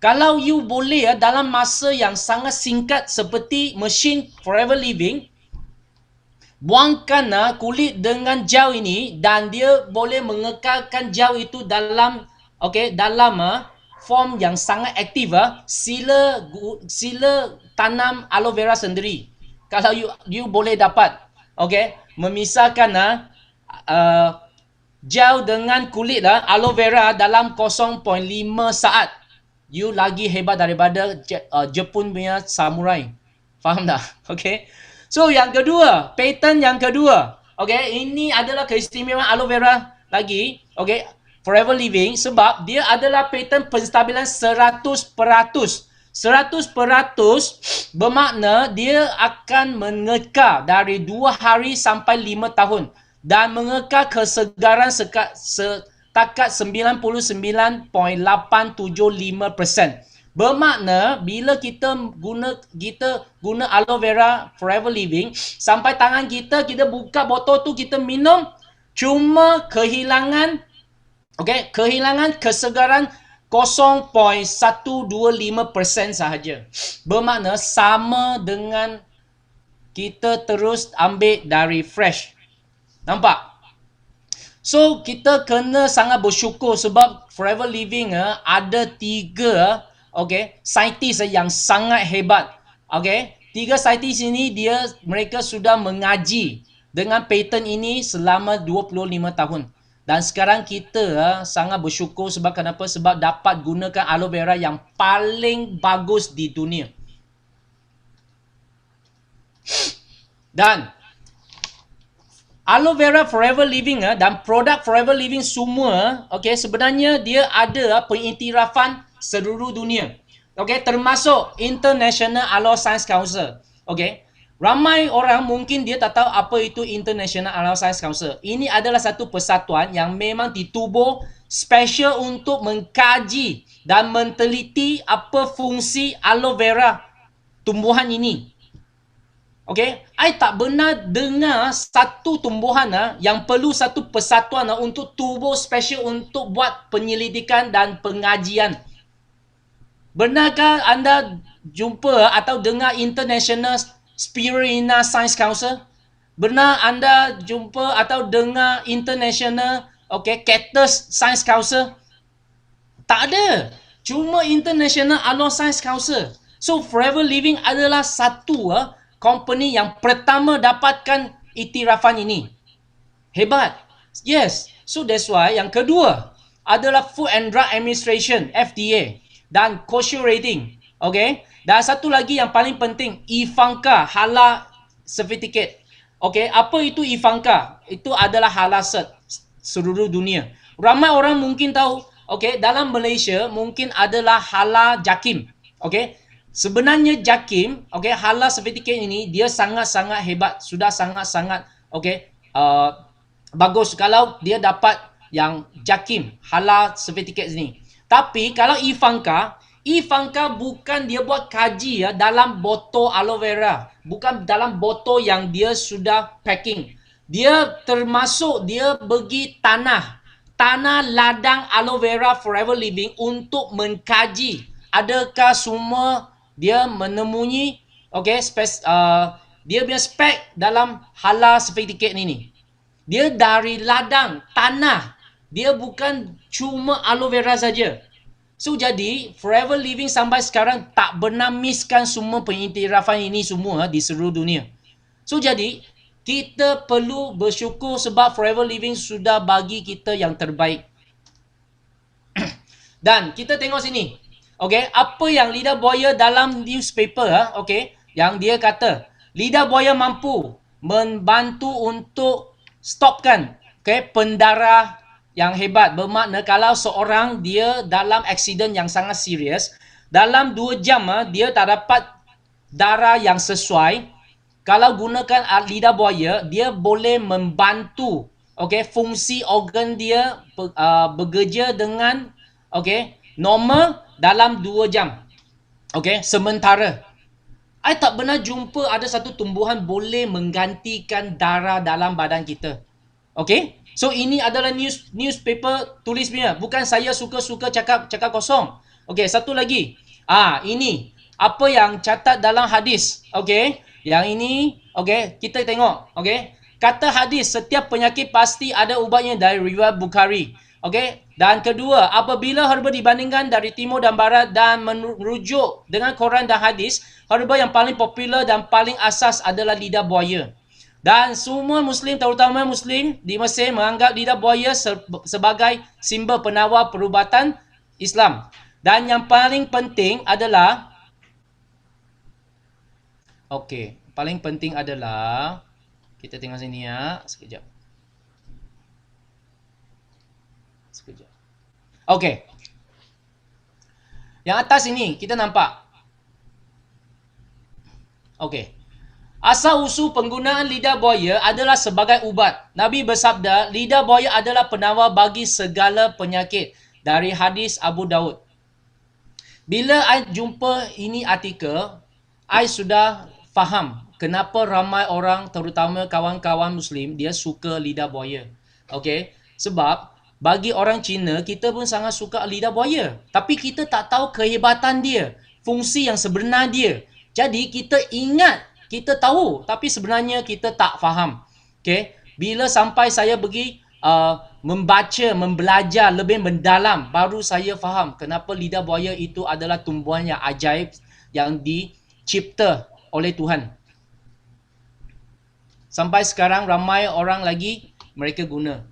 Speaker 3: Kalau you boleh dalam masa yang sangat singkat seperti mesin Forever Living, buangkan kulit dengan gel ini dan dia boleh mengekalkan gel itu dalam dalam form yang sangat aktif. Sila tanam aloe vera sendiri. Kalau you boleh dapat, memisahkan gel dengan kulit aloe vera dalam 0.5 saat. You lagi hebat daripada Jepun punya samurai. Faham tak? Okay. So yang kedua, pattern yang kedua. Ini adalah keistimewaan aloe vera lagi. Forever Living sebab dia adalah pattern penstabilan 100%. 100% bermakna dia akan mengekal dari 2 hari sampai 5 tahun dan mengekal kesegaran setakat 99.875%. Bermakna bila kita guna aloe vera Forever Living sampai tangan kita buka botol tu, kita minum, cuma kehilangan kesegaran 0.125% sahaja. Bermakna sama dengan kita terus ambil dari fresh. Nampak? So kita kena sangat bersyukur sebab Forever Living ada 3 saintis yang sangat hebat. 3 saintis ini mereka sudah mengaji dengan pattern ini selama 25 tahun. Dan sekarang kita sangat bersyukur sebab kenapa? Sebab dapat gunakan aloe vera yang paling bagus di dunia. Dan aloe vera Forever Living dan produk Forever Living semua sebenarnya dia ada pengiktirafan seluruh dunia. Termasuk International Aloe Science Council. Ramai orang mungkin dia tak tahu apa itu International Aloe Science Council. Ini adalah satu persatuan yang memang ditubuh special untuk mengkaji dan meneliti apa fungsi aloe vera tumbuhan ini. I tak pernah dengar satu tumbuhan yang perlu satu persatuan untuk tubuh special untuk buat penyelidikan dan pengajian. Benarkah anda jumpa atau dengar International Spirulina Science Council? Benar anda jumpa atau dengar International Cactus Science Council? Tak ada. Cuma International Aloe Science Council. So Forever Living adalah satu company yang pertama dapatkan iktirafan ini. Hebat. Yes. So that's why yang kedua adalah Food and Drug Administration, FDA, dan kosher rating. Dan satu lagi yang paling penting, IFANCA halal certificate. Apa itu IFANCA? Itu adalah halal cert seluruh dunia. Ramai orang mungkin tahu, dalam Malaysia mungkin adalah halal JAKIM. Sebenarnya JAKIM, halal certificate ini dia sangat-sangat hebat, sudah sangat-sangat bagus kalau dia dapat yang JAKIM halal certificate ini. Tapi kalau IFANCA bukan dia buat kaji dalam botol aloe vera, bukan dalam botol yang dia sudah packing. Dia termasuk dia bagi tanah ladang aloe vera Forever Living untuk mengkaji adakah semua dia menemui dia punya spek dalam halal certificate ini. Dia dari ladang tanah. Dia bukan cuma aloe vera saja. So jadi Forever Living sampai sekarang tak pernah misskan semua pengiktirafan ini semua di seluruh dunia. So jadi kita perlu bersyukur sebab Forever Living sudah bagi kita yang terbaik. Dan kita tengok sini. Apa yang lidah buaya dalam newspaper yang dia kata lidah buaya mampu membantu untuk stopkan pendarah yang hebat. Bermakna kalau seorang dia dalam aksiden yang sangat serius, dalam 2 jam dia tak dapat darah yang sesuai, kalau gunakan lidah buaya, dia boleh membantu fungsi organ dia bekerja dengan normal dalam 2 jam. Sementara I tak pernah jumpa ada satu tumbuhan boleh menggantikan darah dalam badan kita. So ini adalah newspaper tulis punya. Bukan saya suka-suka cakap kosong. Okey, satu lagi. Ini apa yang catat dalam hadis. Okey. Yang ini, okey, kita tengok. Okey. Kata hadis, setiap penyakit pasti ada ubatnya dari riwayat Bukhari. Okey. Dan kedua, apabila herba dibandingkan dari timur dan barat dan merujuk dengan Quran dan hadis, herba yang paling popular dan paling asas adalah lidah buaya. Dan semua Muslim, terutama Muslim di Mesir menganggap lidah buaya sebagai simbol penawar perubatan Islam. Dan yang paling penting adalah, paling penting adalah, kita tengok sini ya, sekejap. Yang atas ini kita nampak. Asal usul penggunaan lidah buaya adalah sebagai ubat. Nabi bersabda, lidah buaya adalah penawar bagi segala penyakit. Dari hadis Abu Daud. Bila I jumpa ini artikel, I sudah faham kenapa ramai orang, terutama kawan-kawan Muslim, dia suka lidah buaya. Sebab bagi orang Cina, kita pun sangat suka lidah buaya. Tapi kita tak tahu kehebatan dia, fungsi yang sebenar dia. Jadi kita ingat, kita tahu, tapi sebenarnya kita tak faham. Bila sampai saya pergi membaca, membelajar lebih mendalam, baru saya faham kenapa lidah buaya itu adalah tumbuhan yang ajaib yang dicipta oleh Tuhan. Sampai sekarang ramai orang lagi mereka guna.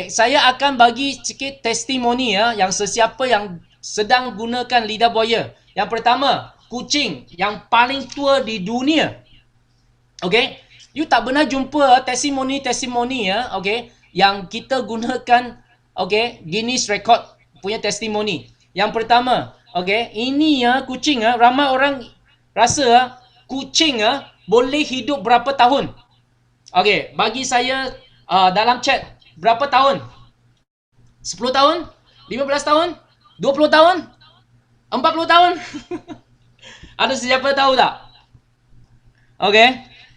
Speaker 3: Saya akan bagi sikit testimoni ya, yang sesiapa yang sedang gunakan lidah buaya. Yang pertama, kucing yang paling tua di dunia. You tak pernah jumpa testimoni ya, yang kita gunakan, Guinness Record punya testimoni. Yang pertama, ini ya kucing ramai orang rasa kucing boleh hidup berapa tahun. Bagi saya dalam chat, berapa tahun? 10 tahun? 15 tahun? 20 tahun? 40 tahun? Ada siapa tahu tak?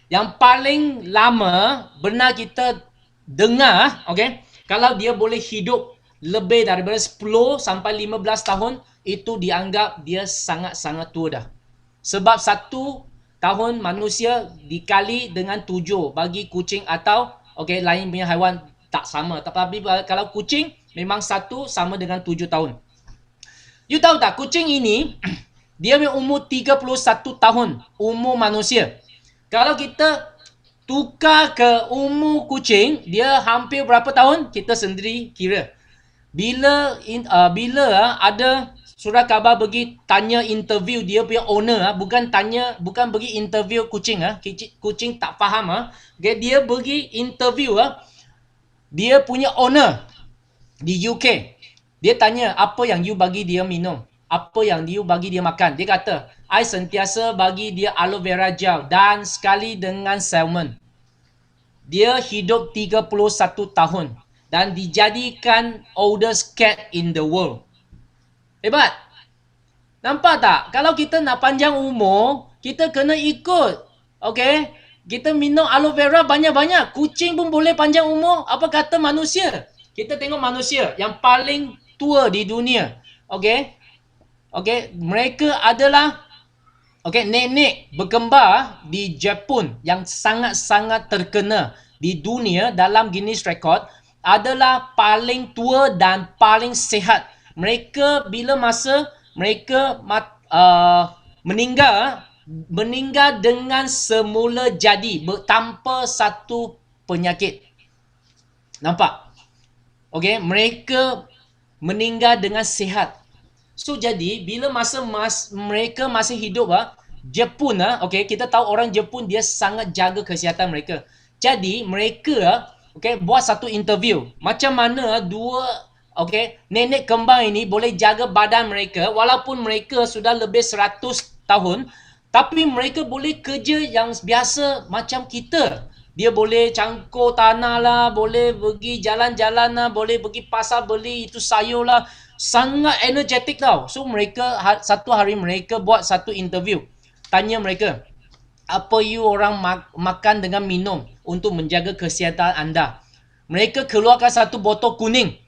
Speaker 3: Yang paling lama benar kita dengar, kalau dia boleh hidup lebih daripada 10 sampai 15 tahun, itu dianggap dia sangat-sangat tua dah. Sebab 1 tahun manusia dikali dengan 7 bagi kucing atau lain punya haiwan tak sama. Tapi kalau kucing memang 1 sama dengan 7 tahun. You tahu tak, kucing ini dia punya umur 31 tahun umur manusia. Kalau kita tukar ke umur kucing, dia hampir berapa tahun? Kita sendiri kira. Bila ada surat khabar pergi tanya interview dia punya owner, bukan pergi interview kucing, kucing tak faham, dia pergi interview dia punya owner di UK. Dia tanya, apa yang you bagi dia minum? Apa yang you bagi dia makan? Dia kata, I sentiasa bagi dia aloe vera gel dan sekali dengan salmon. Dia hidup 31 tahun dan dijadikan oldest cat in the world. Hebat. Nampak tak? Kalau kita nak panjang umur, kita kena ikut. Kita minum aloe vera banyak-banyak. Kucing pun boleh panjang umur. Apa kata manusia? Kita tengok manusia yang paling tua di dunia. Mereka adalah nenek berkembar di Jepun yang sangat-sangat terkenal di dunia dalam Guinness Record, adalah paling tua dan paling sihat. Mereka bila masa mereka meninggal dengan semula jadi, tanpa satu penyakit. Nampak? Mereka meninggal dengan sihat. So jadi bila masa mereka masih hidup, Jepun, kita tahu orang Jepun dia sangat jaga kesihatan mereka. Jadi mereka buat satu interview, macam mana dua nenek kembar ini boleh jaga badan mereka walaupun mereka sudah lebih 100 tahun, tapi mereka boleh kerja yang biasa macam kita. Dia boleh cangkul tanah lah, boleh pergi jalan-jalan lah, boleh pergi pasar beli itu sayur lah. Sangat energetik tau. So mereka satu hari mereka buat satu interview. Tanya mereka, apa you orang makan dengan minum untuk menjaga kesihatan anda. Mereka keluarkan satu botol kuning.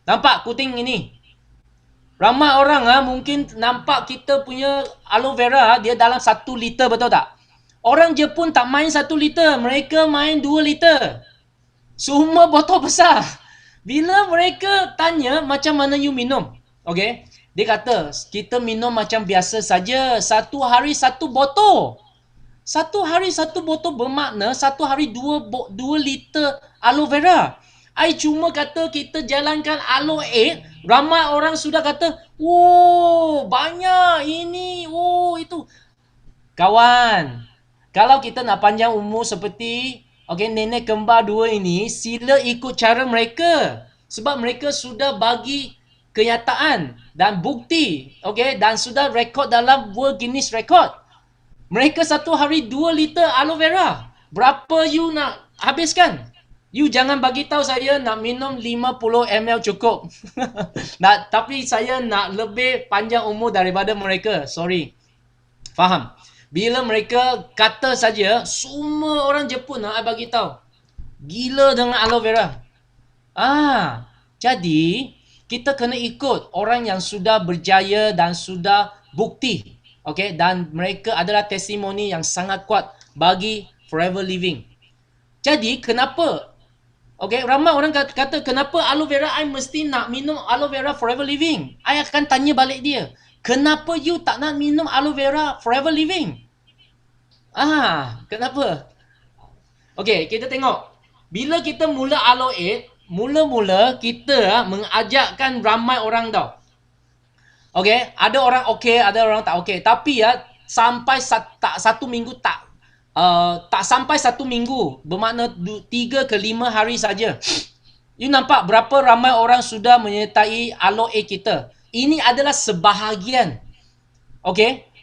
Speaker 3: Nampak kuning ini? Ramai orang mungkin nampak kita punya aloe vera dia dalam 1 liter, betul tak? Orang Jepun tak main 1 liter, mereka main 2 liter. Semua botol besar. Bila mereka tanya macam mana you minum, okay? Dia kata kita minum macam biasa saja. 1 hari 1 botol. 1 hari 1 botol bermakna 1 hari 2 liter aloe vera. I cuma kata kita jalankan aloe, ramai orang sudah kata, oh banyak ini, oh itu. Kawan, kalau kita nak panjang umur seperti nenek kembar 2 ini, sila ikut cara mereka. Sebab mereka sudah bagi kenyataan dan bukti, dan sudah rekod dalam World Guinness Record. Mereka 1 hari 2 liter aloe vera. Berapa you nak habiskan? You jangan bagi tahu saya nak minum 50 ml cukup. Tapi saya nak lebih panjang umur daripada mereka. Sorry. Faham? Bila mereka kata saja, semua orang Jepun nak bagi tahu. Gila dengan aloe vera. Jadi kita kena ikut orang yang sudah berjaya dan sudah bukti. Dan mereka adalah testimoni yang sangat kuat bagi forever living. Jadi kenapa ramai orang kata kenapa aloe vera I mesti nak minum aloe vera forever living? I akan tanya balik dia, kenapa you tak nak minum aloe vera forever living? Kenapa? Kita tengok. Bila kita mula aloe, mula-mula kita mengajakkan ramai orang tau. Ada orang ada orang tak tapi sampai satu minggu tak sampai 1 minggu, bermakna 3 ke 5 hari saja. You nampak berapa ramai orang sudah menyertai aloe kita. Ini adalah sebahagian.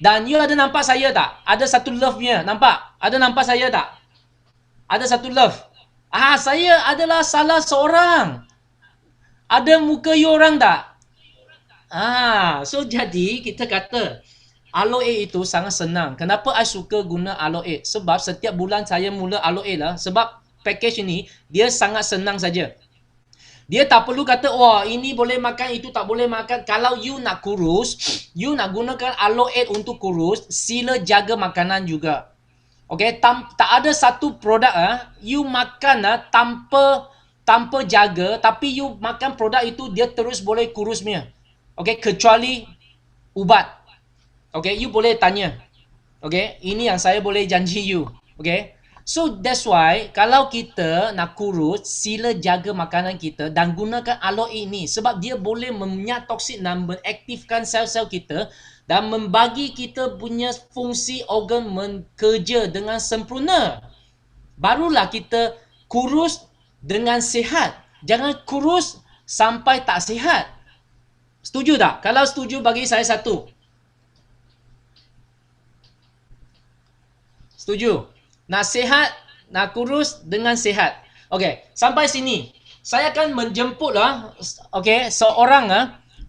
Speaker 3: Dan you ada nampak saya tak? Ada satu love-nya, nampak? Ada nampak saya tak? Ada satu love. Saya adalah salah seorang. Ada muka you orang tak? So jadi kita kata aloe itu sangat senang. Kenapa I suka guna aloe? Sebab setiap bulan saya mula aloe lah. Sebab package ini dia sangat senang saja. Dia tak perlu kata, wah ini boleh makan, itu tak boleh makan. Kalau you nak kurus, you nak gunakan aloe untuk kurus, sila jaga makanan juga. Tak ada satu produk you makan tanpa jaga, tapi you makan produk itu dia terus boleh kurusnya. Kecuali ubat. You boleh tanya. Ini yang saya boleh janji you. So that's why kalau kita nak kurus, sila jaga makanan kita dan gunakan aloe ini sebab dia boleh meminyak toksin dan mengaktifkan sel-sel kita dan membagi kita punya fungsi organ bekerja dengan sempurna. Barulah kita kurus dengan sihat. Jangan kurus sampai tak sihat. Setuju tak? Kalau setuju bagi saya 1. Setuju? Nak sihat, nak kurus dengan sihat. Sampai sini. Saya akan menjemput seorang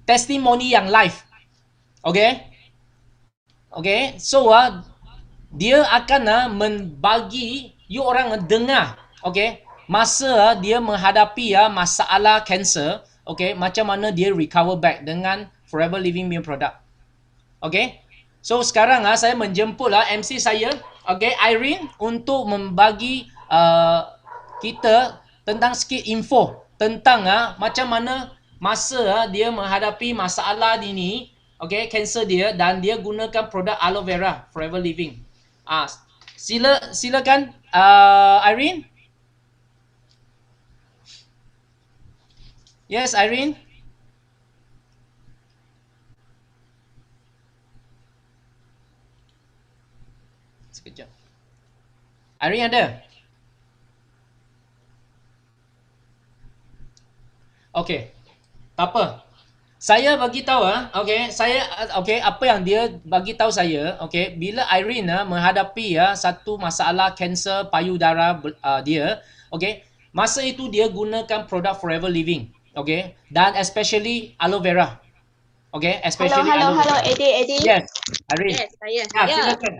Speaker 3: testimoni yang live. So dia akan membagi you orang dengar. Masa dia menghadapi masalah kanser, macam mana dia recover back dengan Forever Living punya produk. So sekarang saya menjemput MC saya, Irene, untuk membagi kita tentang sikit info tentang macam mana masa dia menghadapi masalah ini, kanser dia, dan dia gunakan produk aloe vera Forever Living. Silakan Irene. Yes, Irene. Sekejap. Irene ada? Tak apa. Saya bagi tahu apa yang dia bagi tahu saya, bila Irene menghadapi satu masalah kanser payudara dia, masa itu dia gunakan produk Forever Living, dan especially aloe vera. Especially
Speaker 2: Hello, Eddie.
Speaker 3: Yes, Irene.
Speaker 2: Yes, saya.
Speaker 3: Silakan.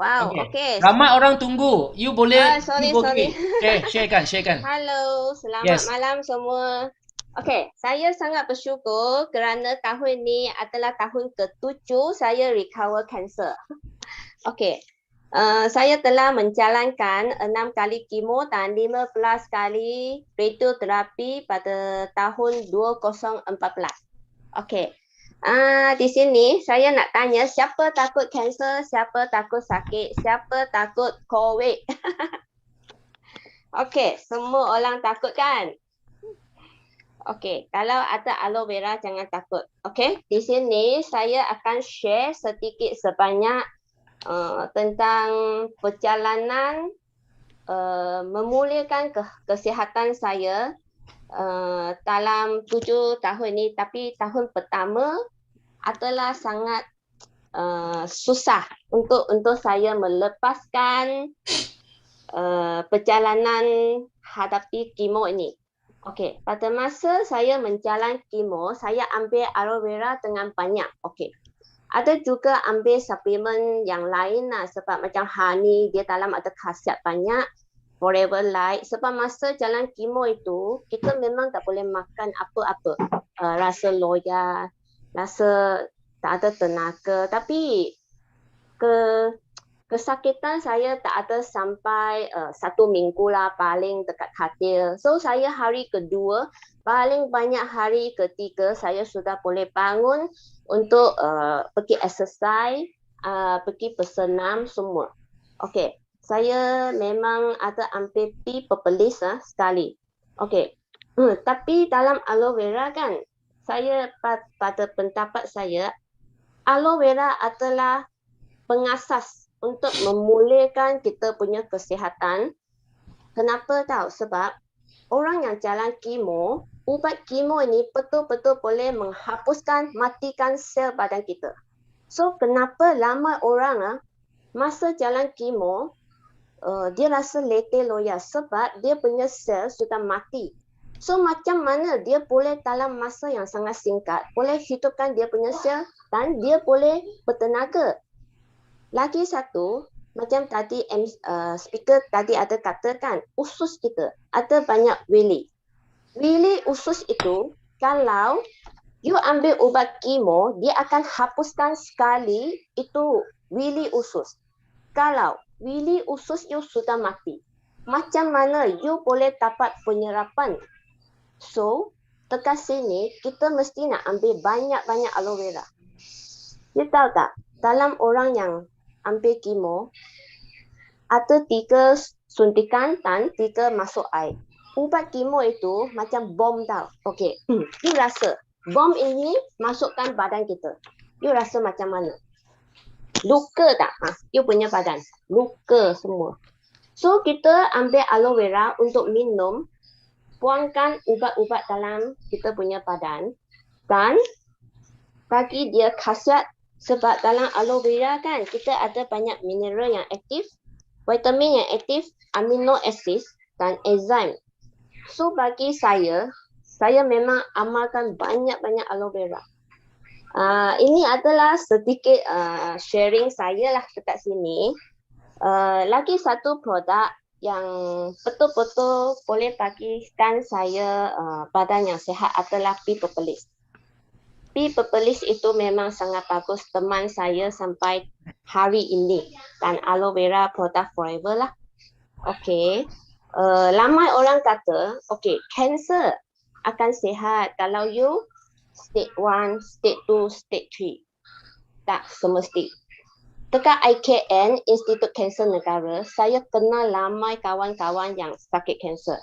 Speaker 2: Wow,
Speaker 3: Okey.
Speaker 2: okay.
Speaker 3: Ramai orang tunggu. You boleh you
Speaker 2: Sorry,
Speaker 3: go
Speaker 2: sorry.
Speaker 3: sharekan.
Speaker 2: Halo, selamat
Speaker 3: Yes.
Speaker 2: malam semua. Okey, saya sangat bersyukur kerana tahun ini adalah tahun ke-7 saya recover cancer. Okey. Saya telah menjalankan 6 kali kemo dan 15 kali radioterapi pada tahun 2014. Okey. Di sini saya nak tanya siapa takut kanser, siapa takut sakit, siapa takut COVID. Okey, semua orang takut kan? Okey, kalau ada aloe vera jangan takut. Okey, di sini saya akan share sedikit sebanyak tentang perjalanan memulihkan kesihatan saya dalam 7 tahun ini, tapi tahun pertama adalah sangat susah untuk saya melepaskan perjalanan hadapi kemo ini. Okey, pada masa saya menjalan kemo, saya ambil aloe vera dengan banyak. Okey. Ada juga ambil suplemen yang lain lah, sebab macam honey dia dalam ada khasiat banyak. Forever Light, sebab masa jalan kemo itu kita memang tak boleh makan apa-apa, rasa loya, rasa tak ada tenaga, tapi kesakitan saya tak ada sampai 1 minggu lah paling dekat katil. So saya hari kedua, paling banyak hari ketiga saya sudah boleh bangun untuk pergi exercise, pergi bersenam semua. Okey. Saya memang ada ambil tea purplish sekali. Okey. Tapi dalam aloe vera kan, saya pada pendapat saya, aloe vera adalah pengasas untuk memulihkan kita punya kesihatan. Kenapa tahu? Sebab orang yang jalan kemo, ubat kemo ini betul-betul boleh menghapuskan, matikan sel badan kita. So kenapa lama orang masa jalan kemo, dia rasa letih loya sebab dia punya sel sudah mati. So macam mana dia boleh dalam masa yang sangat singkat boleh hidupkan dia punya sel dan dia boleh bertenaga. Lagi satu, macam tadi speaker tadi ada katakan, usus kita ada banyak wili. Wili usus itu kalau you ambil ubat kemo, dia akan hapuskan sekali itu wili usus. Kalau wili usus you sudah mati, macam mana you boleh dapat penyerapan? So, dekat sini kita mesti nak ambil banyak-banyak aloe vera. You tahu tak, dalam orang yang ambil kemo, ada 3 suntikan dan 3 masuk air. Ubat kemo itu macam bom tau. Okey, you rasa bom ini masukkan badan kita. You rasa macam mana? Luka tak? You punya badan luka semua. So kita ambil aloe vera untuk minum, buangkan ubat-ubat dalam kita punya badan dan bagi dia khasiat. Sebab dalam aloe vera kan kita ada banyak mineral yang aktif, vitamin yang aktif, amino acid dan enzim. So bagi saya memang amalkan banyak-banyak aloe vera. Ini adalah sedikit sharing saya lah dekat sini. Lagi satu produk yang betul-betul boleh bagikan saya badan yang sihat adalah pea purplish. Pea purplish itu memang sangat bagus teman saya sampai hari ini, dan aloe vera product forever lah. Okey. Ramai orang kata, okey, cancer akan sihat kalau you stage 1, stage 2, stage 3. Tak semesti. Dekat IKN, Institut Kanser Negara, saya kenal ramai kawan-kawan yang sakit kanser.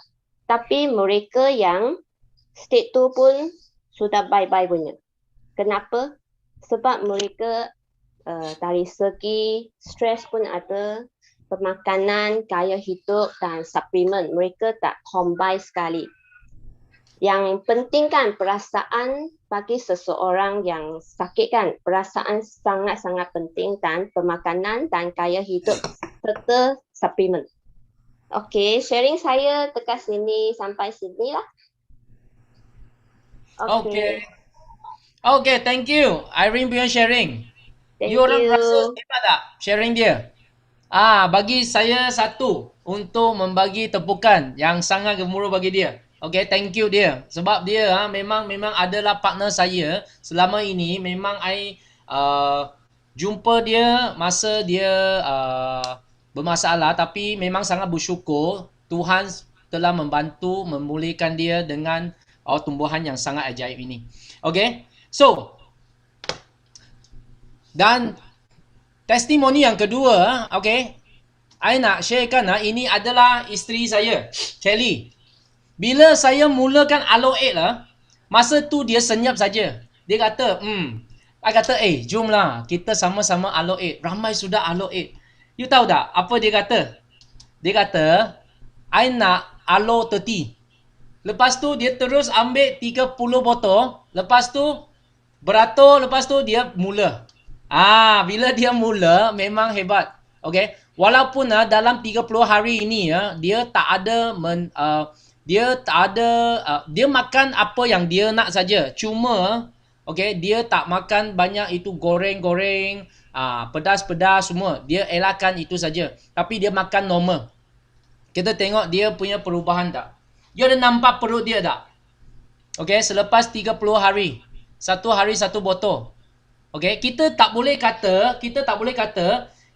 Speaker 2: Tapi mereka yang stage 2 pun sudah bye-bye punya. Kenapa? Sebab mereka dari segi stres pun ada, pemakanan, gaya hidup dan suplemen. Mereka tak combine sekali. Yang penting kan perasaan bagi seseorang yang sakit kan. Perasaan sangat-sangat penting dan pemakanan dan gaya hidup serta suplemen. Okey, sharing saya dekat sini sampai sini lah.
Speaker 3: Okey. Okey, thank you. Irene punya sharing.
Speaker 2: Thank
Speaker 3: You orang
Speaker 2: you.
Speaker 3: rasa hebat tak sharing dia? Bagi saya satu untuk membagi tepukan yang sangat gemuruh bagi dia. Okay, thank you dia. Sebab dia memang adalah partner saya selama ini. Memang I jumpa dia masa dia bermasalah, tapi memang sangat bersyukur Tuhan telah membantu memulihkan dia dengan tumbuhan yang sangat ajaib ini. Okay, so dan testimoni yang kedua, okay, I nak sharekan ini adalah isteri saya, Kelly. Bila saya mulakan aloe masa tu dia senyap saja. Dia kata, I kata, jomlah kita sama-sama aloe. Ramai sudah aloe. You tahu tak apa dia kata? Dia kata, I nak alo 30. Lepas tu dia terus ambil 30 botol. Lepas tu beratur, lepas tu dia mula. Bila dia mula memang hebat. Okay. Walaupun dalam 30 hari ini dia tak ada dia makan apa yang dia nak saja. Cuma dia tak makan banyak itu goreng-goreng, pedas-pedas semua. Dia elakkan itu saja. Tapi dia makan normal. Kita tengok dia punya perubahan tak. You ada nampak perut dia tak? Okay, selepas 30 hari. Satu hari satu botol. Okay, kita tak boleh kata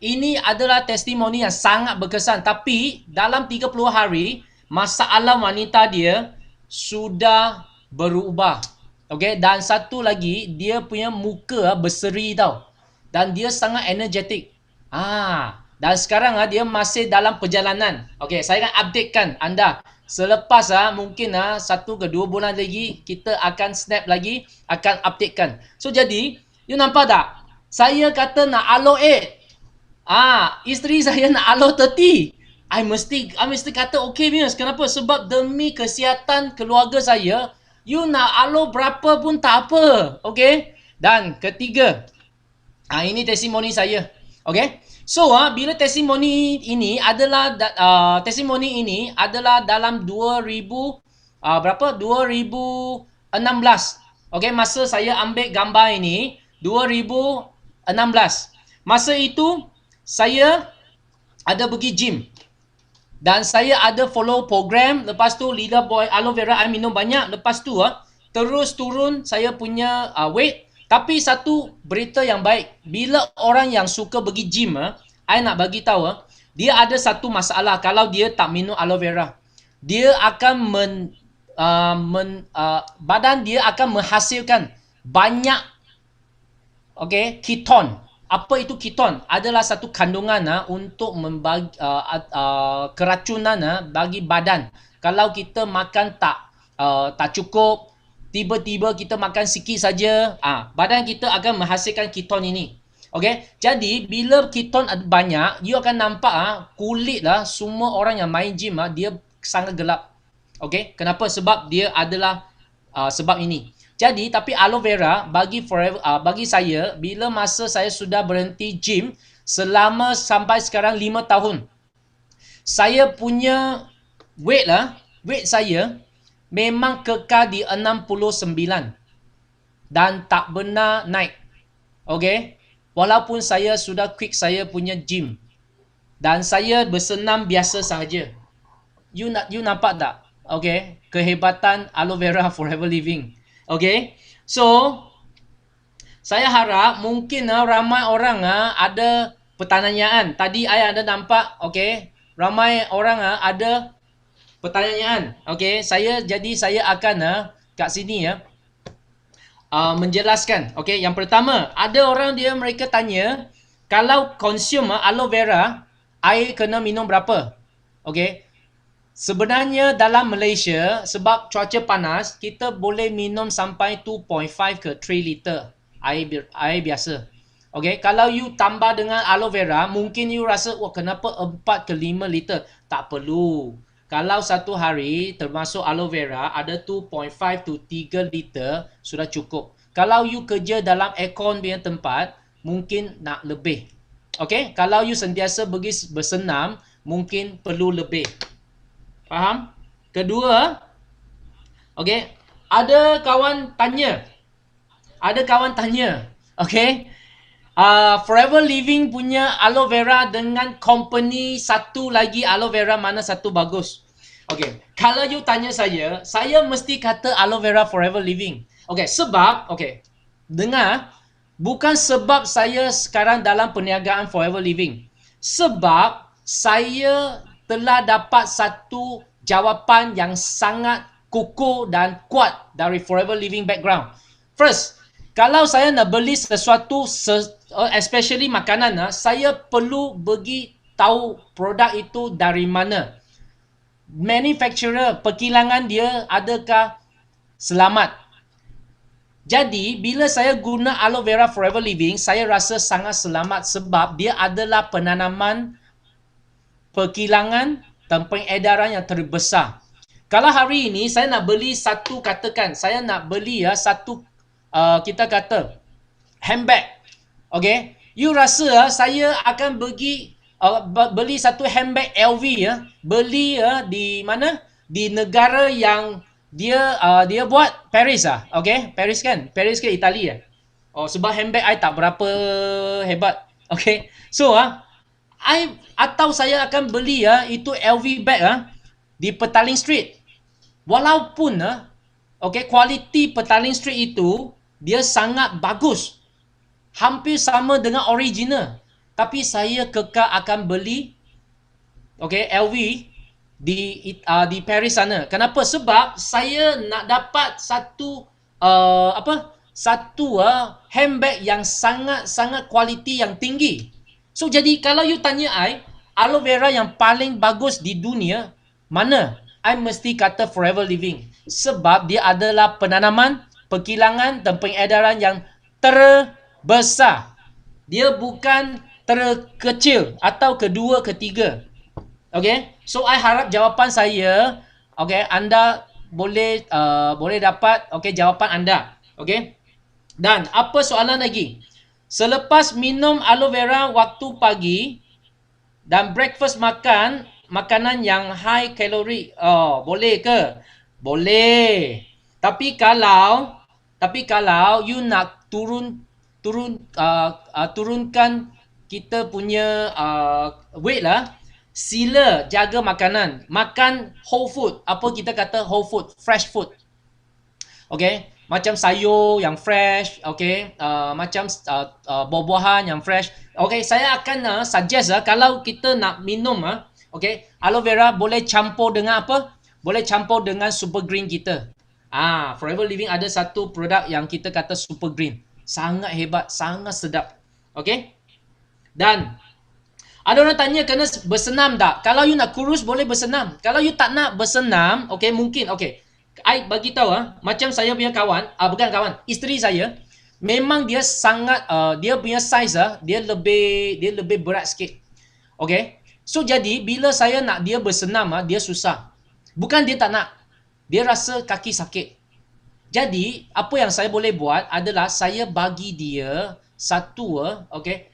Speaker 3: ini adalah testimoni yang sangat berkesan. Tapi dalam 30 hari, masalah wanita dia sudah berubah. Okay, dan satu lagi, dia punya muka berseri tau. Dan dia sangat energetik. Dan sekarang dia masih dalam perjalanan. Okay, saya akan updatekan anda. Selepas mungkin 1 ke 2 bulan lagi, kita akan snap lagi, akan updatekan. So jadi, you nampak tak? Saya kata nak aloe. Isteri saya nak alo 30. I mesti kata okay Mius. Kenapa? Sebab demi kesihatan keluarga saya, you nak alo berapa pun tak apa. Okay? Dan ketiga, ini testimoni saya. Okay? So bila testimoni ini adalah dalam 2016. Okay, masa saya ambil gambar ini 2016. Masa itu saya ada pergi gym. Dan saya ada follow program. Lepas tu Leader Boy Aloe Vera I minum banyak. Lepas tu terus turun saya punya weight. Tapi satu berita yang baik, bila orang yang suka pergi gym, I nak bagi tahu, dia ada satu masalah kalau dia tak minum aloe vera. Dia akan badan dia akan menghasilkan banyak keton. Apa itu keton? Adalah satu kandungan untuk membagi keracunan bagi badan. Kalau kita makan tak cukup, tiba-tiba kita makan sikit saja, badan kita akan menghasilkan keton ini. Okay, jadi bila keton banyak, you akan nampak kulit semua orang yang main gym dia sangat gelap. Okay, kenapa? Sebab dia adalah sebab ini. Jadi tapi aloe vera bagi saya, bila masa saya sudah berhenti gym selama sampai sekarang 5 tahun, saya punya weight saya memang kekal di 69 dan tak benar naik. Okay, walaupun saya sudah quit saya punya gym dan saya bersenam biasa sahaja. You nampak tak? Okay, kehebatan aloe vera forever living. Okay, so saya harap mungkin ramai orang ada pertanyaan. Tadi saya ada nampak, okay, ramai orang ada pertanyaan. Okay, saya akan kat sini menjelaskan. Okay, yang pertama, ada orang mereka tanya, kalau consume aloe vera, air kena minum berapa? Okay, sebenarnya dalam Malaysia, sebab cuaca panas, kita boleh minum sampai 2.5 ke 3 liter air biasa. Okay, kalau you tambah dengan aloe vera, mungkin you rasa, kenapa 4 ke 5 liter? Tak perlu. Kalau satu hari termasuk aloe vera ada 2.5 to 3 liter sudah cukup. Kalau you kerja dalam aircon punya tempat, mungkin nak lebih. Okay, kalau you sentiasa pergi bersenam, mungkin perlu lebih. Faham? Kedua, okay, ada kawan tanya. Okay, Forever Living punya aloe vera dengan company satu lagi aloe vera, mana satu bagus? Okay, kalau you tanya saya mesti kata aloe vera Forever Living. Okay, sebab, okay, dengar, bukan sebab saya sekarang dalam perniagaan Forever Living. Sebab saya telah dapat satu jawapan yang sangat kukuh dan kuat dari Forever Living background. First, kalau saya nak beli sesuatu, especially makanan, saya perlu bagi tahu produk itu dari mana. Manufacturer, perkilangan dia adakah selamat. Jadi, bila saya guna aloe vera Forever Living, saya rasa sangat selamat sebab dia adalah penanaman perkilangan dan pengedaran yang terbesar. Kalau hari ini saya nak beli satu, katakan saya nak beli satu kita kata handbag. Okay, you rasa saya akan beli satu handbag LV beli di mana? Di negara yang dia buat Paris okay, Paris kan? Paris ke Itali Oh, sebab handbag I tak berapa hebat. Okay, so atau saya akan beli itu LV bag di Petaling Street. Walaupun okay, kualiti Petaling Street itu dia sangat bagus, hampir sama dengan original, tapi saya kekal akan beli okay, LV di Paris sana. Kenapa? Sebab saya nak dapat satu handbag yang sangat kualiti yang tinggi. So jadi kalau you tanya aloe vera yang paling bagus di dunia mana? I mesti kata Forever Living. Sebab dia adalah penanaman, perkilangan dan pengedaran yang terbesar. Dia bukan terkecil atau kedua, ketiga. Okay, so I harap jawapan saya, okay, anda boleh dapat okay jawapan anda. Okay, dan apa soalan lagi? Selepas minum aloe vera waktu pagi dan breakfast makan makanan yang high kalori, boleh ke? Boleh. Tapi kalau you nak turunkan kita punya weight sila jaga makanan. Makan whole food. Apa kita kata whole food? Fresh food. Okay, macam sayur yang fresh, okay, macam buah-buahan yang fresh. Okay, saya akan suggest kalau kita nak minum okay, aloe vera boleh campur dengan apa? Boleh campur dengan super green kita. Forever Living ada satu produk yang kita kata super green. Sangat hebat, sangat sedap. Okay? Dan ada orang tanya kena bersenam tak? Kalau you nak kurus boleh bersenam. Kalau you tak nak bersenam, okay, mungkin, okay. I bagi tahu macam saya punya kawan, bukan kawan, isteri saya, memang dia sangat dia punya size dia lebih berat sikit. Okay? So jadi bila saya nak dia bersenam dia susah. Bukan dia tak nak. Dia rasa kaki sakit. Jadi apa yang saya boleh buat adalah saya bagi dia satu okay,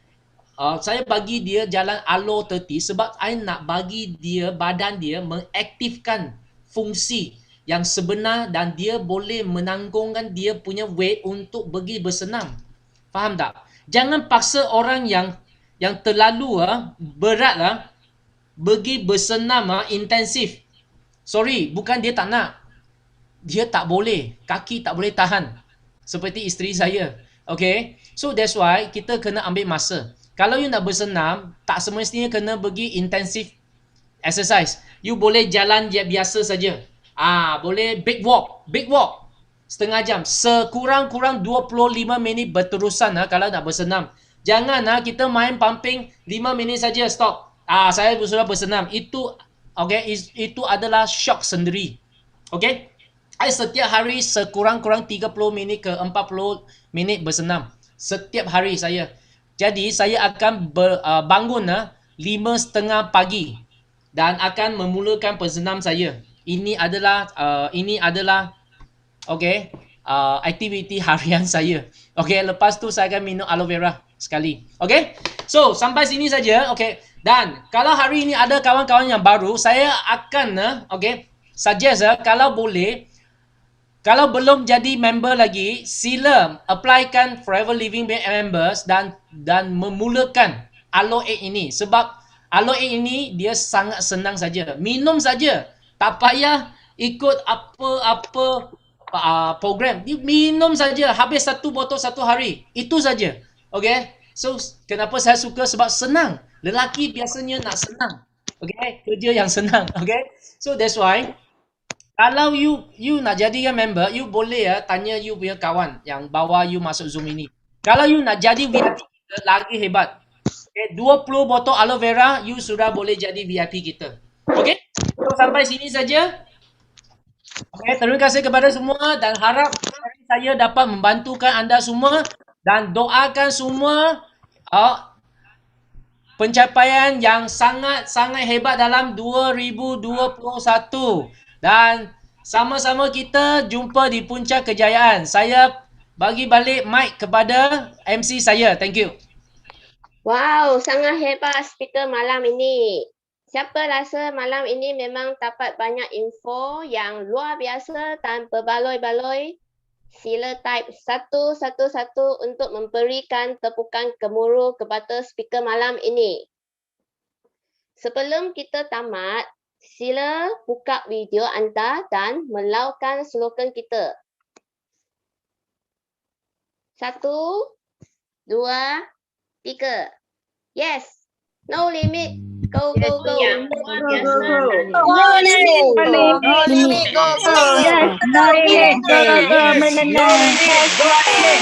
Speaker 3: saya bagi dia jalan aloe 30 sebab I nak bagi dia badan dia mengaktifkan fungsi yang sebenar dan dia boleh menanggungkan dia punya weight untuk pergi bersenam. Faham tak? Jangan paksa orang yang terlalu berat pergi bersenam intensif. Sorry, bukan dia tak nak. Dia tak boleh. Kaki tak boleh tahan. Seperti isteri saya. Okay? So that's why kita kena ambil masa. Kalau you nak bersenam, tak semestinya kena pergi intensif exercise. You boleh jalan biasa saja. Boleh big walk. Setengah jam. Sekurang-kurang 25 minit berterusan kalau nak bersenam. Jangan kita main pumping 5 minit saja stop. Saya sudah bersenam. Itu okay, itu adalah shock sendiri. Okay? I setiap hari sekurang-kurang 30 minit ke 40 minit bersenam. Setiap hari saya. Jadi saya akan bangun 5:30 pagi dan akan memulakan bersenam saya. Ini adalah okay, aktiviti harian saya. Okay, lepas tu saya akan minum aloe vera sekali. Okay, so sampai sini saja. Okay, dan kalau hari ini ada kawan-kawan yang baru, saya akan okay, suggest kalau boleh, Kalau belum jadi member lagi, sila applykan Forever Living members dan memulakan Alo 8 ini. Sebab Alo 8 ini dia sangat senang saja. Minum saja. Tak payah ikut apa-apa program. Dia minum saja. Habis 1 botol 1 hari. Itu saja. Okay? So, kenapa saya suka? Sebab senang. Lelaki biasanya nak senang. Okay? Kerja yang senang. Okay? So, that's why kalau you nak jadikan member, you boleh tanya you punya kawan yang bawa you masuk Zoom ini. Kalau you nak jadi VIP kita, lagi hebat. Okay, 20 botol aloe vera, you sudah boleh jadi VIP kita. Okay? So, sampai sini saja. Okay, terima kasih kepada semua dan harap saya dapat membantukan anda semua dan doakan semua pencapaian yang sangat-sangat hebat dalam 2021. Dan sama-sama kita jumpa di puncak kejayaan. Saya bagi balik mic kepada MC saya. Thank you.
Speaker 2: Wow, sangat hebat speaker malam ini. Siapa rasa malam ini memang dapat banyak info yang luar biasa tanpa baloi-baloi? Sila type 111 untuk memberikan tepukan gemuruh kepada speaker malam ini. Sebelum kita tamat, sila buka video anda dan melaukan slogan kita. 1, 2, 3. Yes. No limit. Go, go, go.
Speaker 1: No limit, go, go, go. No limit, go, go, go. No limit,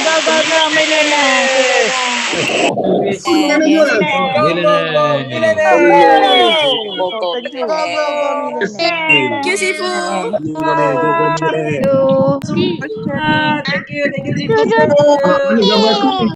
Speaker 1: go, go, go.
Speaker 4: Thank you, Sifu.
Speaker 3: Thank you, Sifu.